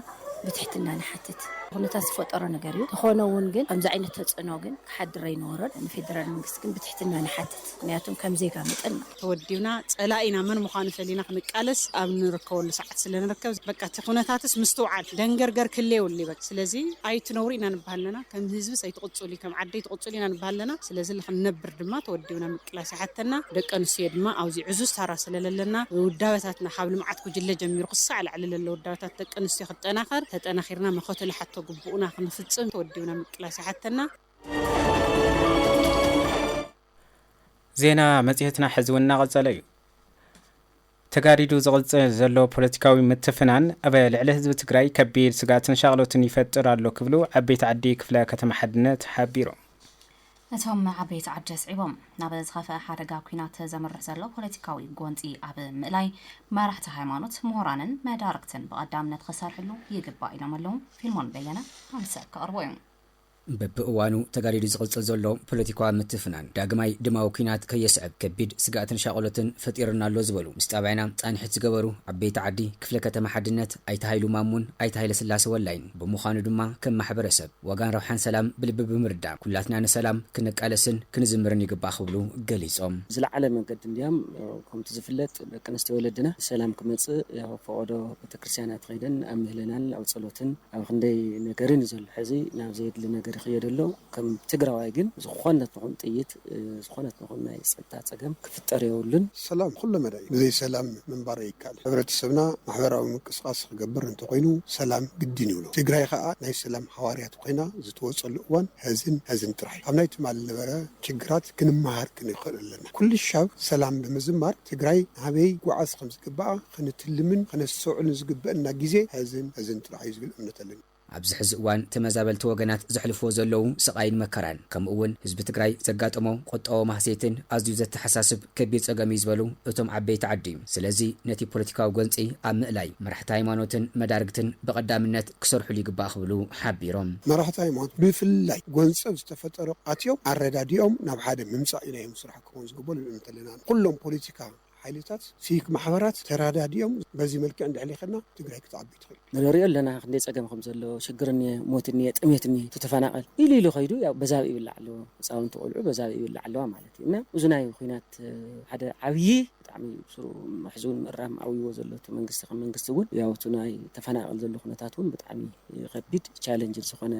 Speaker 8: بتحتنا نحتت ሁነታት ዝፈጠረ ነገር እዩ ተኾነውን ግን ከምዛ ዓይነት ተጽዕኖ ግን ከሐድረ ይኖረን ንፌደራል መንግስት ግን ብትሕትና ንሓትት ምክንያቱም ከም ዜጋ መጠን
Speaker 9: ተወዲውና ጸላኢና ምን ምዃኑ ፈሊና ክንቃለስ ኣብ ንርከበሉ ሰዓት ስለንርከብ በቃ ሁነታትስ ምስተውዓል ደንገርገር ክልየውሊ በቃ ስለዚ ኣይትነውሪ ኢና ንባሃለና ከም ህዝብ ኣይትቆጽሊ ከም ዓደይ ትቆጽሊ ኢና ንባሃለና ስለዚ ለኽነብር ድማ ተወዲውና ምቅላስ ሓተና ደቂ ኣንስትዮ ድማ ኣብዚ ዕዙዝ ታራ ስለለለና ውዳበታትና ካብ ልምዓት ኩጅለ ጀሚሩ ክሳዕ ላዕሊ ለለ ውዳበታት ደቂ ኣንስትዮ ክጠናኸር ተጠናኺርና መኸተል ግቡኡና ክንፍጽም ተወዲውና ምቅላስ ሓተና
Speaker 3: ዜና መጽሔትና ሕዝውና ቀጸለ እዩ ተጋዲዱ ዝቕጽል ዘሎ ፖለቲካዊ ምትፍናን ኣብ ልዕሊ ህዝቢ ትግራይ ከቢድ ስጋትን ሻቕሎትን ይፈጥር ኣሎ ክብሉ ዓበይቲ ዓዲ ክፍለ ከተማ ሓድነት ሓቢሮም
Speaker 2: እቶም ዓበይቲ ዓዲ ስዒቦም ናብ ዝኸፈ ሓደጋ ኩናት ዘመርሕ ዘሎ ፖለቲካዊ ጎንፂ ኣብ ምእላይ መራሕቲ ሃይማኖት ምሁራንን መዳርክትን ብቐዳምነት ክሰርሕሉ ይግባእ ኢሎም ኣለዉ ፊልሞን በየነ ኣምሰል ከቕርቦ እዮም
Speaker 10: በብእዋኑ ተጋዲዱ ዝቕጽል ዘሎ ፖለቲካዊ ምትፍናን ዳግማይ ድማዊ ኩናት ከየስዕብ ከቢድ ስጋትን ሻቕሎትን ፈጢርና ኣሎ ዝበሉ ምስ ጣብዕና ጻንሒት ዝገበሩ ዓበይቲ ዓዲ ክፍለ ከተማ ሓድነት ኣይተ ሃይሉ ማሙን ኣይተ ሃይለ ስላሴ ወላይን ብምዃኑ ድማ ከም ማሕበረሰብ ወጋን ረብሓን ሰላም ብልቢ ብምርዳእ ኩላትና ንሰላም ክንቃለስን ክንዝምርን ይግባእ ክብሉ ገሊጾም
Speaker 11: ዝለዓለ መንገዲ እንዲያም ከምቲ ዝፍለጥ ደቂ ኣንስትዮ ወለድና ሰላም ክመጽእ ፈቅዶ ቤተክርስትያናት ኸይደን ኣብ ምህለናን ኣብ ጸሎትን ኣብ ክንደይ ነገርን ዘሎ ሕዚ ናብ ዘይድሊ ነገር خيدلو كم تجروا يجن زخونة نقول تيت زخونة نقول ناي سبتة تجمع كفتر يقولن
Speaker 12: سلام كل مدعي زي سلام من برا يكال حبرت السبنا محبرة ومقصقص جبر انتو قينو سلام قديني ولو تجري خاء ناي سلام حواريات قينا زتوصل الأوان هزن ترحي عملت مع اللبرة تجرات كن مهار كن يخل لنا كل الشعب سلام بمزمار تجري هبي وعاص خمس جبعة خن تلمن خن السوق نزجب أن جزء هزن ترحي زقل أمنة لنا
Speaker 10: ኣብዚ ሕዚ እዋን ተመዛበልቲ ወገናት ዘሕልፍዎ ዘለዉ ስቃይን መከራን ከምኡ እውን ህዝቢ ትግራይ ዘጋጠሞ ቁጠባዊ ማህሴትን ኣዝዩ ዘተሓሳስብ ከቢድ ጸገም ዝበሉ እቶም ዓበይቲ ዓዲ ስለዚ ነቲ ፖለቲካዊ ጎንፂ ኣብ ምእላይ መራሕቲ ሃይማኖትን መዳርግትን ብቐዳምነት ክሰርሑሉ ይግባእ ክብሉ ሓቢሮም
Speaker 12: መራሕቲ ሃይማኖት ብፍላይ ጎንፂ ዝተፈጠረ ኣትዮም ኣረዳዲኦም ናብ ሓደ ምምጻእ ኢናዮም ስራሕ ክኾን ዝግበሉ እንተለና ኩሎም ፖለቲካ ሓይልታት ሲቪክ ማሕበራት ተራዳድዮም በዚ መልክዕ እንድሕሊኸና ትግራይ ክትዓቢ ትኽእል
Speaker 11: ንሪኦ ኣለና ክንደይ ፀገም ከም ዘሎ ሽግርኒ ሞትኒ ጥሜትኒ ተተፈናቀል ኢሉ ኮይዱ ያው በዛብ ይብላዕ ኣሎ ህፃውንቲ ቆልዑ በዛብ ይብላዕ ኣለዋ ማለት እዩ እና እዚ ናይ ኩናት ሓደ ዓብይ ብጣዕሚ ብስሩ መሕዙን ምእራም ዓብይዎ ዘሎ መንግስቲ ከም መንግስቲ እውን ያው እቲ ናይ ተፈናቀል ዘሎ ኩነታት እውን ብጣዕሚ ከቢድ ቻሌንጅ ዝኾነ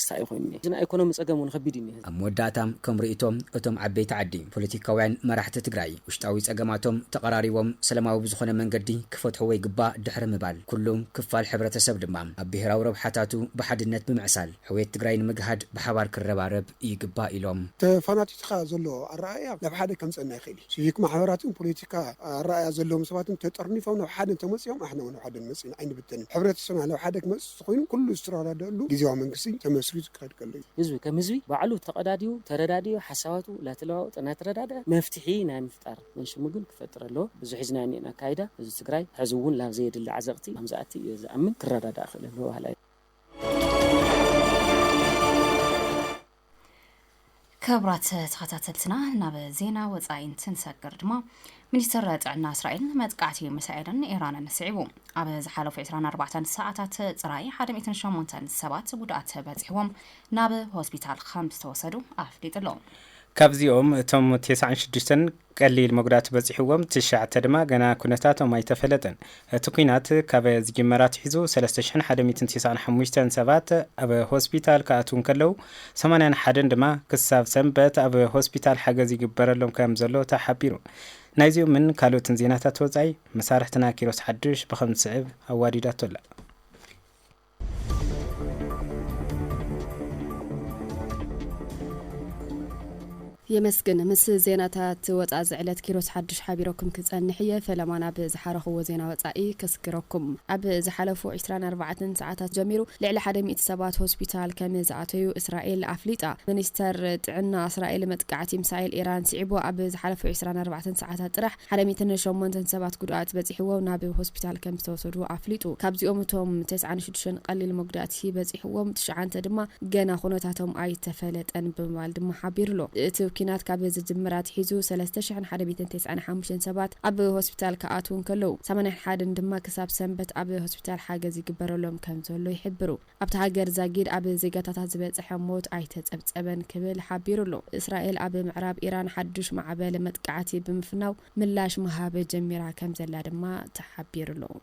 Speaker 11: ስታይ ኮይኑ እዚ ናይ ኢኮኖሚ ፀገም እውን ከቢድ እዩ
Speaker 10: ኣብ መወዳእታ ከም ርእቶም እቶም ዓበይቲ ዓዲ ፖለቲካውያን መራሕቲ ትግራይ ውሽጣዊ ፀገማቶም ተቀራሪቦም ሰላማዊ ብዝኾነ መንገዲ ክፈትሕዎ ይግባእ ድሕሪ ምባል ኩሉም ክፋል ሕብረተሰብ ድማ ኣብ ብሄራዊ ረብሓታቱ ብሓድነት ብምዕሳል ሕዌት ትግራይ ንምግሃድ ብሓባር ክረባረብ ይግባእ ኢሎም
Speaker 12: ተፈናጢትካ ዘሎ ኣረኣያ ናብ ሓደ ከምፀና ይኽእል ሲቪክ ማሕበራትን ፖለቲካ ኣረኣያ ዘለዎም ሰባትን ተጠርኒፎም ናብ ሓደ ተመፅኦም ኣሕና ናብ ሓደ መፅና ኣይንብተንን ሕብረተሰብና ናብ ሓደ ክመፅእ ኮይኑ ኩሉ ዝተራዳደሉ ግዜያዊ መንግስቲ ተመስሪቱ ክኸድ ከሎ እዩ
Speaker 11: ህዝቢ ከም ህዝቢ ባዕሉ ተቀዳድዩ ተረዳድዩ ሓሳባቱ ላተለዋወጠ እናተረዳድአ መፍትሒ ናይ ምፍጣር መንሽሙ ግን ክፈጥር ኣሎ ብዙሕ ሒዝና ኒአና ካይዳ ህዝቢ ትግራይ ሕዚ እውን ላብ ዘየድሊ ዓዘቕቲ ከምዝኣቲ እየ ዝኣምን ክረዳዳእ ክእል ኣለዎ ባህላዊ
Speaker 2: ክቡራት ተኸታተልትና ናብ ዜና ወፃኢን ስንሰግር ድማ ሚኒስትር ጥዕና እስራኤል መጥቃዕቲ ሚሳኤልን ኢራንን ስዒቡ ኣብ ዝሓለፉ 24 ሰዓታት ፅራይ 108 ሰባት ጉድኣት በፂሕዎም ናብ ሆስፒታል ከም ዝተወሰዱ ኣፍሊጡ ኣሎ
Speaker 3: ካብዚኦም እቶም 96 ቀሊል መጉዳት በፂሕዎም 9 ድማ ገና ኩነታቶም ኣይተፈለጠን እቲ ኩናት ካብ ዝጅመራት ሒዙ 3195 ሰባት ኣብ ሆስፒታል ከኣትውን ከለው 81 ድማ ክሳብ ሰንበት ኣብ ሆስፒታል ሓገዝ ይግበረሎም ከም ዘሎ ተሓቢሩ ናይዚኦምን ካልኦትን ዜናታት ወፃኢ መሳርሕትና ኪሮስ ሓድሽ ብኸምስዕብ ኣዋዲዳቶላ
Speaker 13: يمسكن مس زيناتات وطا زعلت كيروس حدش حبيركم كصنحيه فلمانا بزحرخو زينا وطاي كسكركم اب زحلفو 24 ساعات جميرو لعل 100 سبات هوسبيتال كم زعتيو اسرائيل افليطا منستر طعنا اسرائيل متقعتي مسائل ايران سعبو اب زحلفو 24 ساعات طرح 108 سبات غدات بصحو ناب هوسبيتال كم توسدو افليطو كابزيومتهم 96 قليل مغدات بصحوهم 9 دما غنا خنوتاتهم اي تفلطن بمال دما حبيرلو كينات كاب زجمرات حيزو 3195 سبات اب هوسبيتال كاتون كلو 81 دما كساب سنبت اب هوسبيتال حاجز يغبرلهم كم زلو يحبرو ابت هاجر زاغيد اب زيغاتات زبصح موت ايتصبصبن كبل حبيرلو اسرائيل اب معراب ايران حدش معبل متقعتي بمفناو ملاش مهابه جميرا كم زلا دما تحبيرلو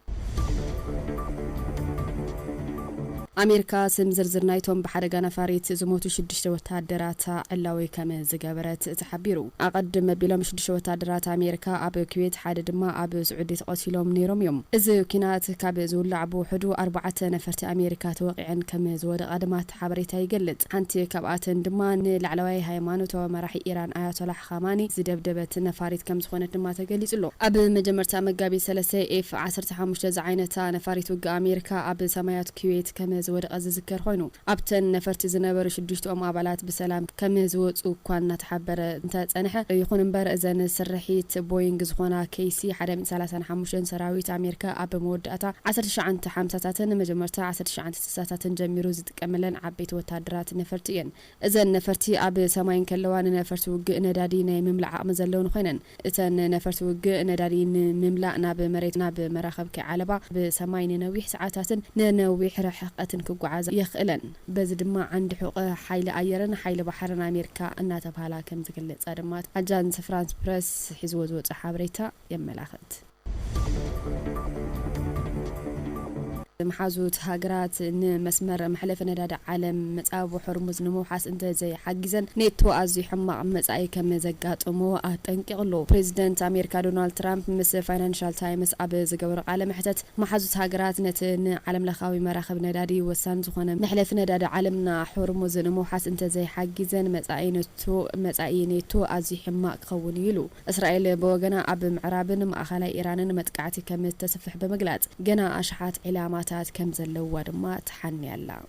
Speaker 13: أمريكا سمزرزر نايتهم بحرقة نفاريت زموتو شدشت وتادرات علاوي كما زقابرات تحبيرو أقدم بلوم شدشت وتادرات أمريكا أبو كويت حاد دما أبو سعودي تقاتلهم نيروم يوم إذا كنات كابزو لعبو حدو 4 نفرت أمريكا توقعا كما زود قدمات حبريتا يقلد حنتي كاباتن دمان العلوي هايمانوتو ومراحي إيران آيات الله خاماني زدبدبت نفاريت كم زخونة دما تقليز له أبو مجمرتا مقابي سلسي إف 15 زعينتا نفاريت وقا أمريكا أبو سمايات كويت كما زود أزذكر خوينو أبتن نفرت زنبر شدشتهم عبالات بسلام كم زود وكان تحبر انت صنحه يكون مبر اذن سرحيت بوينغ زخونا كيسي 135 سراويت امريكا اب موداتا 1950 مجمرتا 1960 جميرو زتقملن عبيت وتادرات نفرتين اذن نفرتي اب سماين كلوان نفرت وق ندادي ناي مملع مزلون خوينن اتن نفرت وق ندادي مملع ناب مريتنا بمراخب كعلبا بسماين نويح ساعاتن نويح رحقه كغعاز يخلن بز دما عند حق حيل ايرن حيل بحرنا امريكا ان تبالا كم زغلص ادمات اجانس فرانس بريس حزوز وص حبريتا يملاخت محازوت هاجرات مسمر محلف نداد عالم مصاب حرمز نموحاس انت زي حجزن نيتو ازي حما مصاي كم زغاطمو اطنقلو بريزيدنت امريكا دونالد ترامب مس فاينانشال تايمز اب زغبر عالم حتت محازوت هاجرات نتن عالم لخاوي مراخب ندادي وسان زخونه محلف نداد عالمنا حرمز نموحاس انت زي حجزن مصاي نيتو ازي حما كون يلو اسرائيل بوغنا اب معرابن ماخلا ايرانن متقعتي كم تسفح بمغلاط جنا اشحات علامات كم زلوا دما تحني الله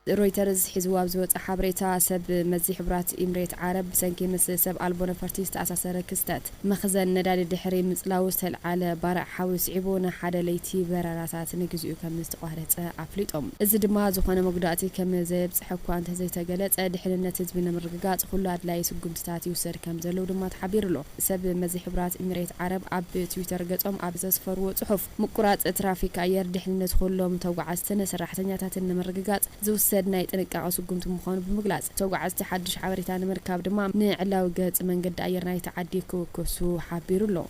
Speaker 13: رويترز حزب وابزوت حبريتا سب مزي حبرات إمريت عرب سنكي مس سب ألبونا فرتيست أساسر كستات مخزن ندال الدحري مصلاوستل على بارع حوس عبونا حدا ليتي براراتات نجزئو كم استقهرت أفليتهم إذا دما زخنا مقداتي كم زي بصحكو أنت زي تقلت دحرنا تزبنا مرقات خلو أدلاي سقم تاتي وسر كم زلو دما تحبير له سب مزي حبرات إمريت عرب أب تويتر قطعم أب زفر وصحف مقرات ترافيك أير دحرنا تخلهم توقعستنا سرحتنياتات مرقات زوسد نايت نقاعو سقمت مخون بمقلاص توقعست حدش حبريتان مركاب دما نعلاو قط منقد أير نايت عدي كوكسو حبير له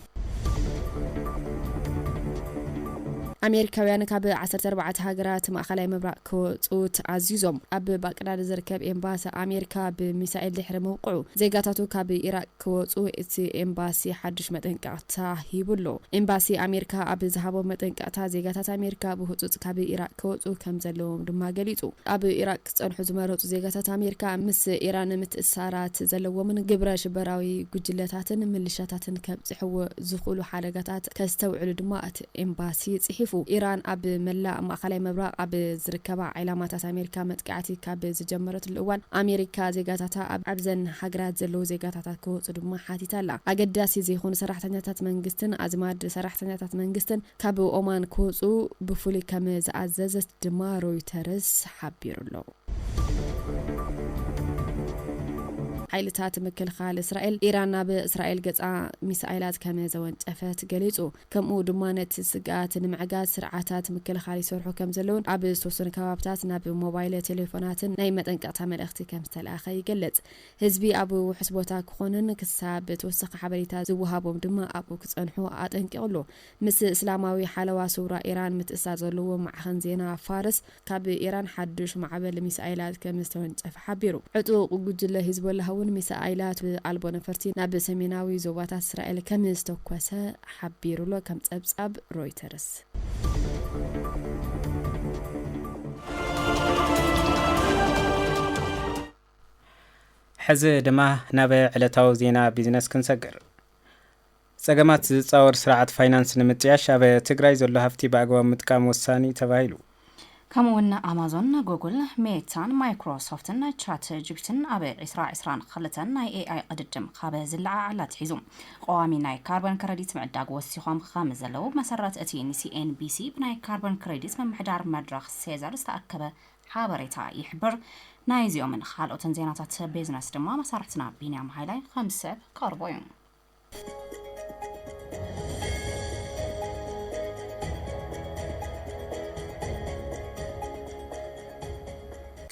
Speaker 13: أمريكاويان كاب 14 هاجرات مأخلاي مبرق كوت عزيزهم أب باقرار زركب إمباسي أمريكا بمسائل دحر موقعو زيغاتاتو كاب إيراق كوتو إتي إمباسي حدش متنقعتا هيبولو إمباسي أمريكا أب زهابو متنقعتا زيغاتات أمريكا بهوتوت كاب إيراق كوتو كمزلوهم دما قليتو أب إيراق صنحو زمروتو زيغاتات أمريكا مس إيران متأسارات زلو من قبرة شبراوي قجلتاتن ملشاتاتن كبزحو زخولو حالقاتات كستوعلو دماءت إمباسي تحيفو إيران أب ملا مأخلاي مبرق أب زركبا علامات أمريكا متقعتي كاب زجمرت الأول أمريكا زيغاتاتا أب زن حقرات زلو زيغاتاتا كو صدوما حاتيتالا أقداسي زيخون سراحتنياتات منقستن أزماد سراحتنياتات منقستن كاب أومان كوزو بفولي كم زعززت دما رويترز حبيرلو حيلتات مكل خال إسرائيل إيران بإسرائيل قطع مسائلات كما زوان أفات قليتو كم دمانة سقات نمعقات سرعاتات مكل خال يسورحو كم زلون عب سوسن كوابتات ناب موبايل تليفونات نايمة انقطع ملأختي كم ستلاخي قلت هزبي أبو حسبوتا كخونن كساب توسق حبريتات زوهابهم دما أبو كتنحو أتنقلو مس إسلاماوي حالوا سورة إيران متأسازلو مع خنزينا فارس كاب إيران حدش معبل مسائلات كم استوان أفحبيرو عطو قجل هزب الله مسائلات ألبو نفرتي ناب سميناوي زوبات إسرائيل كم استوكوسا حبيرو له كم تبصب رويترز
Speaker 3: حز دما ناب علتاو زينا بيزنس كنسجر سجمات تصور سرعة فاينانس نمتياش أب تجري زلوا هفتي بعقوة متكام وساني تبايلو
Speaker 2: كمون أمازون جوجل ميتان مايكروسوفتن تشات جيبتن أبي إسرائيل خلتن ناي AI قدم خابز اللع على تحيزم قوامي ناي كاربون كريديت معداق والسيخام خامز لو مسرات أتي CNBC بناي كاربون كريديت من محدار مدرخ سيزر استأكبه حابريتا يحبر ناي زيو من خالو تنزينات بيزنس دما مسارتنا بينيام هايلاي 5 كاربوين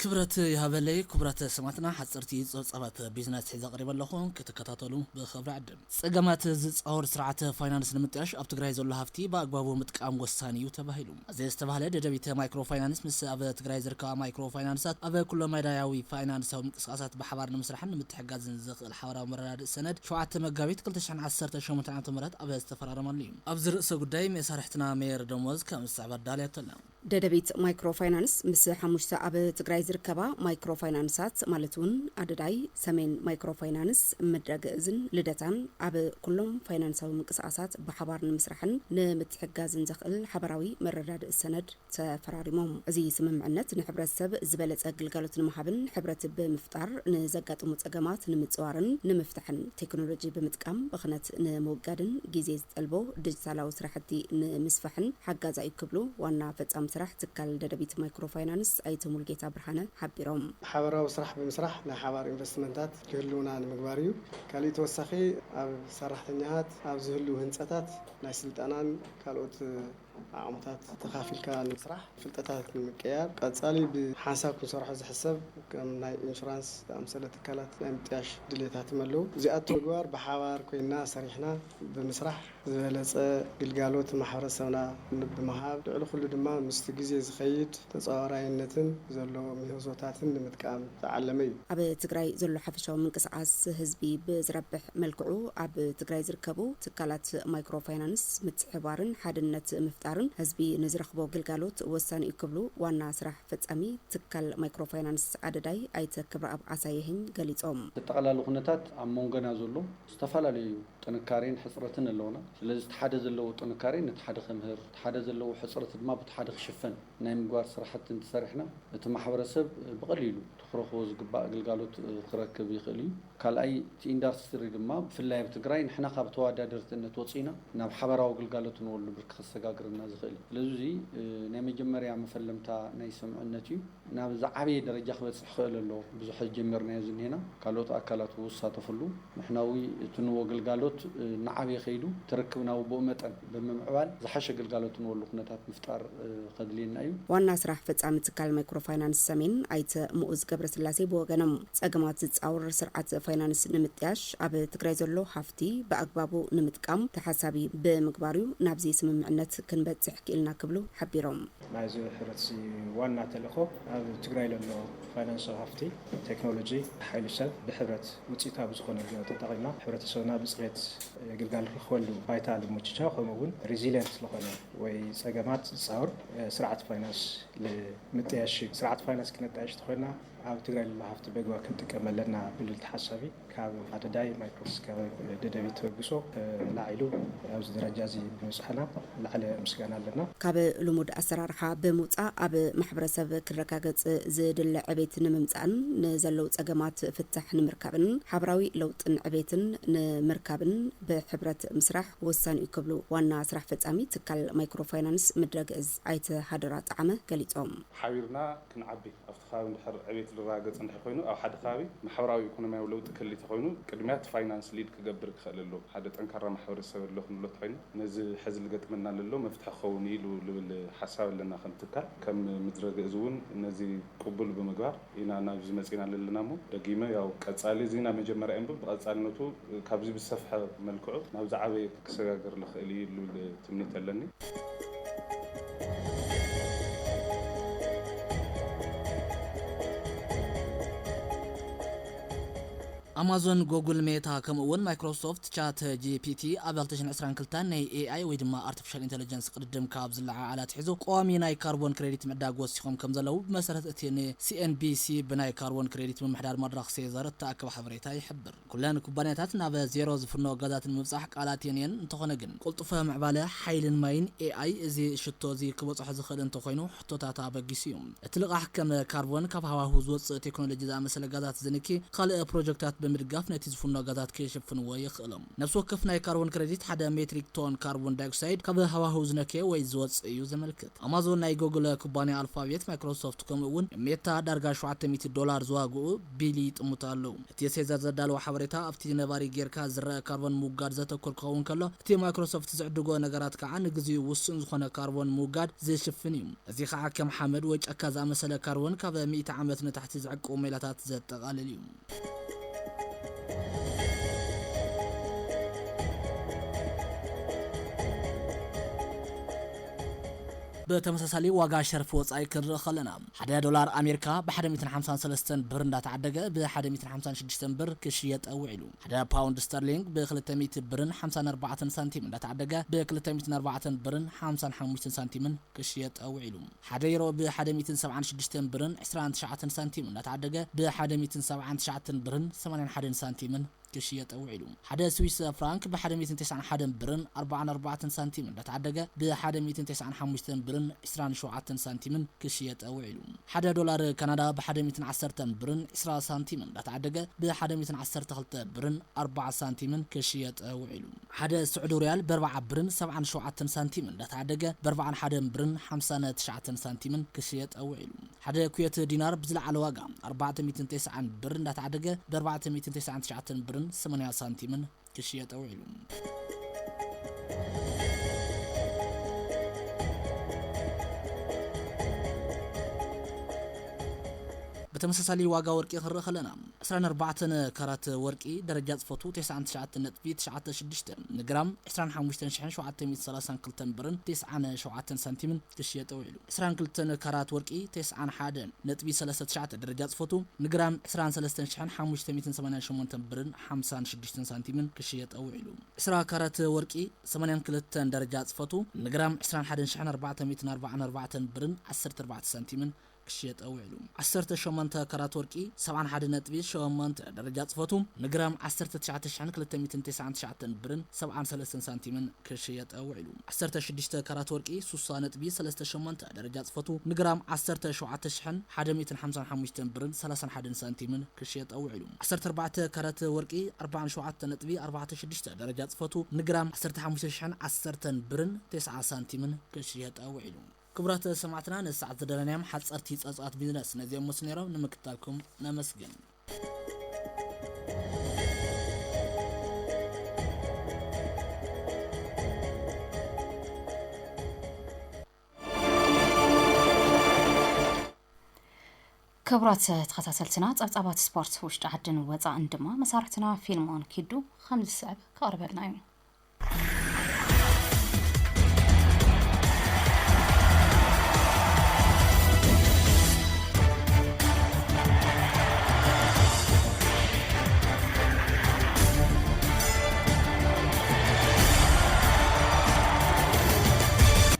Speaker 14: كبرت يهابلي كبرت سماتنا حصرتي صصبات بيزنس حيز قريب لكم كتكتاتلو بخبر عدم صقمات زصور سرعه فاينانس نمطياش اب تግራይ ዘሎ ሃፍቲ ባግባቡ ምጥቃም ወሳኒ እዩ ተባሂሉ እዚ ዝተባሃለ ደደቢት ማይክሮ ፋይናንስ ምስ ኣብ ትግራይ ዝርከባ ማይክሮ ፋይናንሳት ኣብ ኩሉ ማይዳያዊ ፋይናንሳዊ ምንቅስቃሳት በሓባር ንምስራሕን ምትሕጋዝን ዝኽእል ሓበራዊ መረዳድእ ሰነድ 7 መጋቢት 2018 ዓ.ም ኣብ ዝተፈራረመሉ እዩ ኣብ ዝርእሰ ጉዳይ መሳርሕትና ሜየር ደሞዝ ከም ዝስዕበ ዳልያተላ
Speaker 15: ደደቢት ማይክሮ ፋይናንስ ምስ 5 ኣብ ትግራይ ዝርከባ ማይክሮ ፋይናንሳት ማለቱን ኣደዳይ ሰሜን ማይክሮ ፋይናንስ መድረግእዝን ልደታን ኣብ ኩሎም ፋይናንሳዊ ምንቅስቃሳት በሓባር ንምስራሕን ንምትሕጋዝን ዝኽእል ሓበራዊ መረዳድእ ሰነድ ተፈራሪሞም እዚ ስምምዕነት ንሕብረተሰብ ዝበለጸ ግልጋሎት ንምሃብን ሕብረት ብምፍጣር ንዘጋጥሙ ጸገማት ንምጽዋርን ንምፍታሕን ቴክኖሎጂ ብምጥቃም ብኽነት ንምውጋድን ግዜ ዝጠልቦ ዲጂታላዊ ስራሕቲ ንምስፋሕን ሓጋዛይ ክብሉ ዋና ፈጻም ስራሕ ትካል ደደቢት ማይክሮ ፋይናንስ ኣይተ ሙልጌታ ብርሃነ حبيرهم
Speaker 16: حبراو سرح بمسرح لا حبار انفستمنتات كلونا المغباريو كالي توسخي اب سرحتنيات اب زهلو هنصتات ناي سلطانان كالوت عمتات تخافل كان مسرح فلطتات المقيار قصالي بحساب كسرحو زحسب كم ناي انشورانس امثله تكالات امتياش دليتات ملو زيات مغبار بحوار كوينا سريحنا بمسرح زلص ግልጋሎት ማህበረሰብና በመሃብ ልዕል ኩሉ ድማ ምስቲ ግዜ ዝኸይድ ተጻዋራይነትን ዘሎ ምህዞታትን ንምጥቃም ተዓለመ እዩ
Speaker 15: ኣብ ትግራይ ዘሎ ሓፈሻዊ ምንቅስቃስ ህዝቢ ብዝረብሕ መልክዑ ኣብ ትግራይ ዝርከቡ ትካላት ማይክሮ ፋይናንስ ምትሕባርን ሓድነት ምፍጣር ምፍጣርን ህዝቢ ንዝረክቦ ግልጋሎት ወሳኒ እዩ ክብሉ ዋና ስራሕ ፈጻሚ ትካል ማይክሮፋይናንስ አደዳይ አይተ ክብረአብ ዓሳየህን ገሊጾም
Speaker 17: ተጠቃላሉ ኩነታት ኣብ መንጎና ዘሎ ዝተፈላለዩ ጥንካሬን ሕጽረትን ኣለውና ስለዚ ተሓደ ዘለዎ ጥንካሬ ነቲ ሓደ ክምህር ተሓደ ዘለዎ ሕጽረት ድማ ብተሓደ ክሽፈን ናይ ምግባር ስራሕቲ እንትሰርሕና እቲ ማሕበረሰብ ብቐሊሉ ትኽረኽቦ ዝግባእ ግልጋሎት ክረክብ ይኽእል እዩ ካልኣይ እቲ ኢንዳስትሪ ድማ ብፍላይ ኣብ ትግራይ ንሕና ካብ ተወዳደርትነት ወፂና ናብ ሓበራዊ ግልጋሎት ንወሉ ብርኪ ክሰጋግረና ዝኽእል ስለዚ ናይ መጀመርያ መፈለምታ ናይ ስምዕነት እዩ ናብ ዝዓበየ ደረጃ ክበፅሕ ክእል ኣሎ ብዙሕ ጀመርናዮ ዝኒሄና ካልኦት ኣካላት ውሳተፍሉ ንሕናዊ እቲ ንዎ ግልጋሎት ንዓበየ ኸይዱ ተረክብናዊ ብኡ መጠን ብምምዕባል ዝሓሸ ግልጋሎት ንወሉ ኩነታት ምፍጣር ከድልየና እዩ
Speaker 15: ዋና ስራሕ ፈጻሚ ትካል ማይክሮፋይናንስ ሰሜን አይተ ሙኡዝ ገብረስላሴ ብወገኖም ጸገማት ዝጻውር ስርዓት ፋይናንስ ንምጥያሽ ኣብ ትግራይ ዘሎ ሃፍቲ በአግባቡ ንምጥቃም ተሓሳቢ ብምግባር እዩ ናብዚ ስምምዕነት ክንበጽሕ ክኢልና ክብሉ ሓቢሮም
Speaker 18: ናይዚ ሕብረት ዋና ተልእኮ ኣብ ትግራይ ዘሎ ፋይናንስ ሃፍቲ ቴክኖሎጂ ሓይሉ ሰብ ብሕብረት ውጽኢታዊ ዝኾነ ተጠቒምና ሕብረተሰብና ብጽሬት ግልጋሎት ክወሉ ባይታ ልምችቻ ከምኡውን ሬዚሊየንት ዝኾነ ወይ ጸገማት ዝጻውር ስርዓት ፋይናንስ ንምጥያሽ ስርዓት ፋይናንስ ክነጥያሽ ተኾይና ኣብ ትግራይ ዘሎ ሃፍቲ በግባ ክንጥቀም ኣለና ብልል ተሓሳቢ ካብ ኣደዳይ ማይክሮስኮፕ ደደቢት ተወግሶ ላዒሉ ኣብዚ ደረጃ እዚ ብምጽሓና ላዕለ ምስጋና ኣለና
Speaker 15: ካብ ልሙድ ኣሰራርሓ ብምውፃእ ኣብ ማሕበረሰብ ክረጋገጽ ዝድለ ዕቤት ንምምጻእን ንዘለው ጸገማት ፍታሕ ንምርካብን ሓበራዊ ለውጥን ዕቤትን ንምርካብን ብሕብረት ምስራሕ ወሳኒ እዩ ክብሉ ዋና ስራሕ ፈጻሚ ትካል ማይክሮፋይናንስ ምድረግእዝ አይተ ሃደራ ጣዕመ ገሊጾም
Speaker 19: ሓቢርና ክንዓቢ ኣብቲ ከባቢ እንድሕር ዕቤት ዝረጋገጽ እንድሕር ኮይኑ ኣብ ሓደ ከባቢ ማሕበራዊ ኢኮኖሚያዊ ለውጢ ክህሊ ተኮይኑ ቅድሚያት ፋይናንስ ሊድ ክገብር ክኽእል ኣሎ ሓደ ጠንካራ ማሕበረሰብ ኣሎ ክንብሎ ተኮይኑ ነዚ ሕዚ ዝገጥመና ዘሎ መፍትሒ ክኸውን ኢሉ ልብል ሓሳብ ኣለና ከም ትካል ከም ምድረግእዝ እውን ነዚ ቅቡል ብምግባር ኢና ናብዚ መፂና ኣለና እሞ ደጊመ ያው ቀጻሊ ዜና መጀመርያ እምበር ብቐጻልነቱ ካብዚ ብሰፍሐ መልክዑ ናብዚ ዓበየ ክሰጋገር ልኽእል እዩ ልብል ትምኒት ኣለኒ
Speaker 14: አማዞን ጉግል ሜታ ከምኡውን ማይክሮሶፍት ቻት ጂፒቲ ኣብ 2022 ናይ ኤአይ ወይ ድማ አርቲፊሻል ኢንተለጀንስ ቅድም ካብ ዝለዓዓላት ሒዙ ቋሚ ናይ ካርቦን ክሬዲት ምዕዳግ ወሲኾም ከም ዘለው ብመሰረት እቲ ሲኤንቢሲ ብናይ ካርቦን ክሬዲት ምምሕዳር መድረኽ ሴዘር ተኣከበ ሓበሬታ ይሕብር ኩለን ኩባንያታት ናብ ዜሮ ዝፍኖ ገዛትን ምብጻሕ ቃላት የንየን እንተኾነ ግን ቁልጡፈ ምዕባለ ሓይልን ማይን ኤአይ እዚ ሽቶ እዚ ክበጽሕ ዝኽእል እንተኾይኑ ሕቶታት ኣበጊስ እዩ እቲ ልቓሕ ከም ካርቦን ካብ ሃዋህው ዝወፅእ ቴክኖሎጂ ዝኣመሰለ ገዛት ዝንኪ ካልእ ፕሮጀክታት ብምድጋፍ ነቲ ዝፍኖ ገዛት ከይሽፍንዎ ይኽእሎም ነፍሲ ወከፍ ናይ ካርቦን ክሬዲት ሓደ ሜትሪክ ቶን ካርቦን ዳይኦክሳይድ ካብ ሃዋህው ዝነክየ ወይ ዝወፅእ እዩ ዘመልክት አማዞን ናይ ጉግል ኩባንያ አልፋቤት ማይክሮሶፍት ከምኡውን ሜታ ዳርጋ $700 ዝዋግኡ ቢሊ ጥሙት ኣለዉ እቲ ሴዘር ዘዳለወ ሓበሬታ ኣብቲ ነባሪ ጌርካ ዝረአ ካርቦን ምውጋድ ዘተኮር ክኸውን ከሎ እቲ ማይክሮሶፍት ዝዕድጎ ነገራት ከዓ ንግዚኡ ውስን ዝኾነ ካርቦን ምውጋድ ዝሽፍን እዩ እዚ ከዓ ከም ሓመድ ወይ ጨካ ዝኣመሰለ ካርቦን ካብ 100 ዓመት ንታሕቲ ዝዕቅቡ ሜላታት ዘጠቓልል እዩ በተመሳሳሊ ዋጋ ሸርፍ ወጻኢ ክንርኢ ከለና $1 ኣሜሪካ ብ153 ብር እንዳተዓደገ ብ156 ብር ክሽየጥ ውዒሉ 1 ፓውንድ ስተርሊንግ ብ200 ብርን 54 ሳንቲም እንዳተዓደገ ብ240 ብርን 55 ሳንቲምን ክሽየጥ ውዒሉ 1 ዩሮ ብ176 ብርን 29 ሳንቲም እንዳተዓደገ ብ179 ብርን 81 ሳንቲምን ክሽየጥ ውዒሉ ሓደ ስዊስ ፍራንክ ብ191 ብርን 44 ሳንቲም እንዳተዓደገ ብ195 ብርን 27 ሳንቲምን ክሽየጥ ውዒሉ $1 ካናዳ ብ110 ብርን 20 ሳንቲም እንዳተዓደገ ብ112 ብርን 40 ሳንቲምን ክሽየጥ ውዒሉ ሓደ ስዑድ ሪያል ብ4 ብርን 77 ሳንቲም እንዳተዓደገ ብ41 ብርን 59 ሳንቲምን ክሽየጥ ውዒሉ ሓደ ኩዌት ዲናር ብዝለዓለ ዋጋ 490 ብር እንዳተዓደገ ብ499 ብርን 80 ሳንቲምን ክሽየጥ ውዒሉ بتمسسالي واقع ورقي خرق خلنا 24 كرات ورقي درجات فوتو 99.96 جرام 25.730 برن 9.7 سنتيمن كشيت وعلو 22 كرات ورقي 9.39 درجات فوتو جرام 23.588 برن 56 سنتيمن كشيت وعلو 10 كرات ورقي 82 درجات فوتو جرام 21.444 برن 14 سنتيمن كشيت أوعلو 18 كرات ورقي 71.8 درجات فوتو نجرام 19.399 برن 73 سنتيمن كشيت أوعلو 16 كرات ورقي 6.38 درجات فوتو نجرام 17.155 برن 31 سنتيمن كشيت أوعلو 14 كرات ورقي 47.46 درجات فوتو نجرام 15.10 برن 9 سنتيمن كشيت أوعلو كبرات سمعتنا نسعة دلنيام حد صارتي تصاصات بيزنس نزي مسنيرو نمكتالكم نمسجن
Speaker 2: كبرات تخصصلتنا صبصبات سبورت وشت عدن وصا اندما مسارتنا فيلمون كيدو 5 ساعه كقربلنا يوم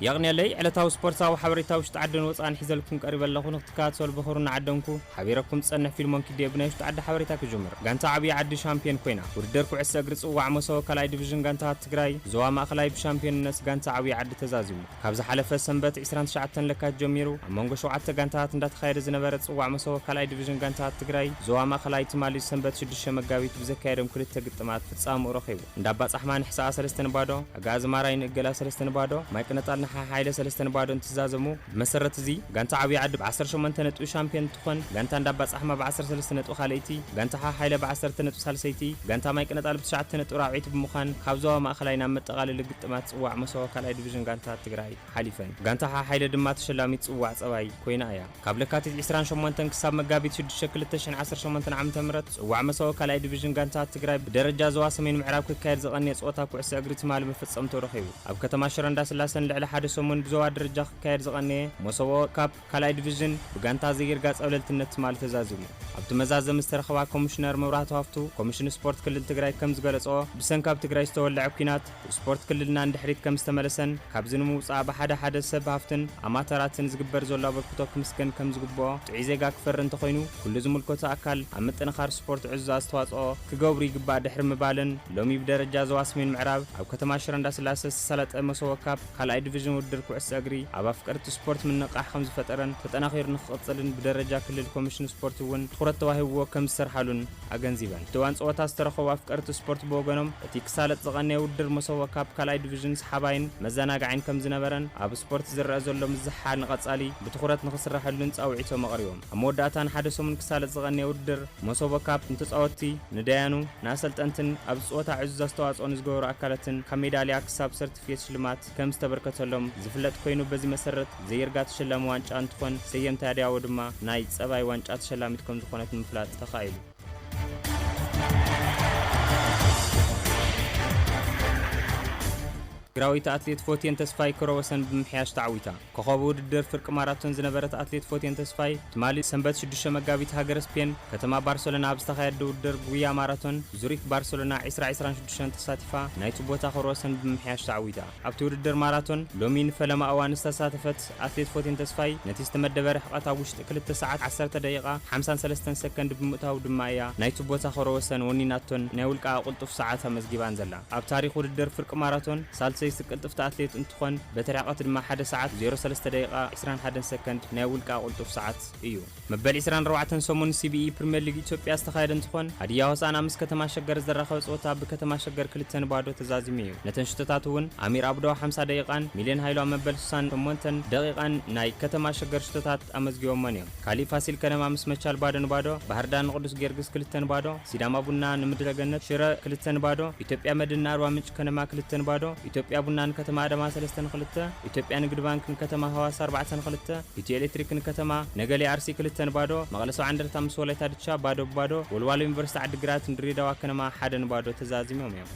Speaker 20: يغني لي على تاو سبورتس او حبريتا وشت عدن وصان حيزلكم قريب لكم تكاتسول بخورنا عدنكو حبيركم تصنع فيلمون كدي ابناي وشت عد حبريتا كجمر غانتا عبي عد شامبيون كوينا وردركو عسى قرص وع مسو كلاي ديفيجن غانتا تግራይ زوا ماخلاي بشامبيون نس غانتا عبي عد تزازيمو كابز حلفه سنبت 29 لكات جميرو امونغو 7 غانتات اندات خاير زنبره صواع مسو كلاي ديفيجن غانتا تግራይ زوا ماخلاي تمالي سنبت 6 مغابيت بزكايدم كلته ግጥማት ፍጻሙ ረኺቡ እንዳባ ጻሕማን ሕሳ 3 ባዶ አጋዝ ማራይን እገላ 3 ባዶ ማይቀነጣልና حايله 3 ባዶን ተዛዘሙ መሰረት እዚ ጋንታ ዓብይ ዓዲ ብ18 ነጥብ ሻምፒዮን ትኾን ጋንታ እንዳባ ጻሕማ ብ13 ነጥብ ኻለይቲ ጋንታ ሓይለ ብ10 ነጥብ ሳልሰይቲ ጋንታ ማይቀነጣል ብ9 ነጥብ ራብዒት ብምዃን ካብዛዋ ማእኸላይና መጠቃለሊ ግጥማት ጽዋዕ መሰው ካልኣይ ዲቪዥን ጋንታ ትግራይ ሓሊፈን ጋንታ ሓይለ ድማ ተሸላሚት ጽዋዕ ጸባይ ኮይና እያ ካብ ለካቲት 28 ክሳብ መጋቢት 6 2018 ዓመተ ምህረት ጽዋዕ መሰው ካልኣይ ዲቪዥን ጋንታ ትግራይ ብደረጃ ዞባ ሰሜን ምዕራብ ክካየድ ዝቐንየ ጾታ ኩዕሶ እግሪ ትማሊ መፈጸምቶ ረኺቡ ኣብ ከተማ ሽረ እንዳስላሰን ልዕሊ ሓደ ሰሙን بزوا درجة كاير زغنية مسوا كاب كلاي ديفيجن بغانتا زير غاص اوللتنت مال تزازمو ابت مزازم مسترخوا كوميشنر مبرات هافتو كوميشن سبورت كلل تግራይ كم زغلصو بسنكاب تግራይ استولع كينات سبورت كللنا اندحريت كم استملسن كاب زنمو صعب حدا سب هافتن اماتراتن زغبر زولا بركتو كمسكن كم زغبو تعيزيغا كفرن تخوينو كل زملكوت اكل امطنخار سبورت عزا استواصو كغبري غبا دحر مبالن لومي بدرجه زواسمين معراب اب كتما شرندا سلاسس سلط مسوا كاب كلاي ديفيجن ودر كوعس اغري ابا فقرت سبورت من نقاح خمس فترن تطناخير نخصلن بدرجه كلل كوميشن سبورت ون تخرت توهيو كم سرحلون اغنزيبان توان صوتا استرخوا فقرت سبورت بوغنم اتي كسالت زغني ودر مسوا كاب كلاي ديفيجن حباين مزناغعين كم زنبرن اب سبورت زرع زلو مزحال نقصالي بتخرت نخسرحلون صاوعيتو مقريوم اموداتان حدثو من كسالت زغني ودر مسوا كاب انتصاوتي نديانو ناسلطنتن اب صوتا عز استواصو نزغورو اكالتن كميداليا كساب سيرتيفيت شلمات كم استبركتلهم زفلت كوينو بزي مسرت زيرغا تشلم وانጫ انتكون سيم تادياو دما ناي صباي وانጫ تشلامت كم زخونت مفلات تخايلو ግራዊት አትሌት ፎቲን ተስፋይ ክሮወሰን ብምሕያሽ ተዓዊታ ኮኸብ ውድድር ፍርቂ ማራቶን ዝነበረት አትሌት ፎቲን ተስፋይ ትማሊ ሰንበት 6 መጋቢት ሃገር ስፔን ከተማ ባርሴሎና ኣብ ዝተኻየደ ውድድር ጉያ ማራቶን ዙሪክ ባርሴሎና 2026 ተሳቲፋ ናይቲ ቦታ ክሮወሰን ብምሕያሽ ተዓዊታ ኣብቲ ውድድር ማራቶን ሎሚ ንፈለማ እዋን ዝተሳተፈት አትሌት ፎቲን ተስፋይ ነቲ ዝተመደበ ርሕቀት ኣብ ውሽጢ 2 ሰዓት 10 ደቂቃ 53 ሰከንድ ብምእታው ድማ እያ ናይቲ ቦታ ክሮወሰን ወኒናቶን ናይ ውልቃ ቁልጡፍ ሰዓት ኣመዝጊባን ዘላ ኣብ ታሪክ ውድድር ፍርቂ ማራቶን سقلطفت أتليت انتخون بترعقت دما 1 ساعة 03 دقيقة 21 سكند ناي ولقا قلطف ساعات ايو مبل 24 سمون سي بي بريمير ليج ኢትዮጵያ استخايد انتخون هديا وسانا مس ከተማ ሸገር ዘረኸው ጾታ በከተማ ሸገር ክልተን ባዶ ተዛዝሚዩ ነተንሽተታቱን አሚር አብዶ 50 ደቂቃን ሚሊዮን ሃይሎ መበል 68 ደቂቃን ናይ ከተማ ሸገር ሽተታት አመዝጊዮም ማንዮም ካሊ ፋሲል ከነማ ምስ መቻል ባዶን ባዶ ባህርዳን ቅዱስ ጊዮርጊስ ክልተን ባዶ ሲዳማ ቡና ንምድረገነት ሽረ ክልተን ባዶ ኢትዮጵያ መድና አርባ ምንጭ ከነማ ክልተን ባዶ ኢትዮጵያ ኢትዮጵያ ቡናን ከተማ አዳማ 3-2 ኢትዮጵያ ንግድ ባንክን ከተማ ሐዋሳ 4-2 ኢትዮ ኤሌክትሪክን ከተማ ነገሌ አርሲ 2-0 መቀለ 70 5 ወላይታ ድቻ ባዶ ወልዋሎ ዩኒቨርሲቲ ዓዲግራት ድሬዳዋ ከነማ 1-0 ተዛዚሞም እዮም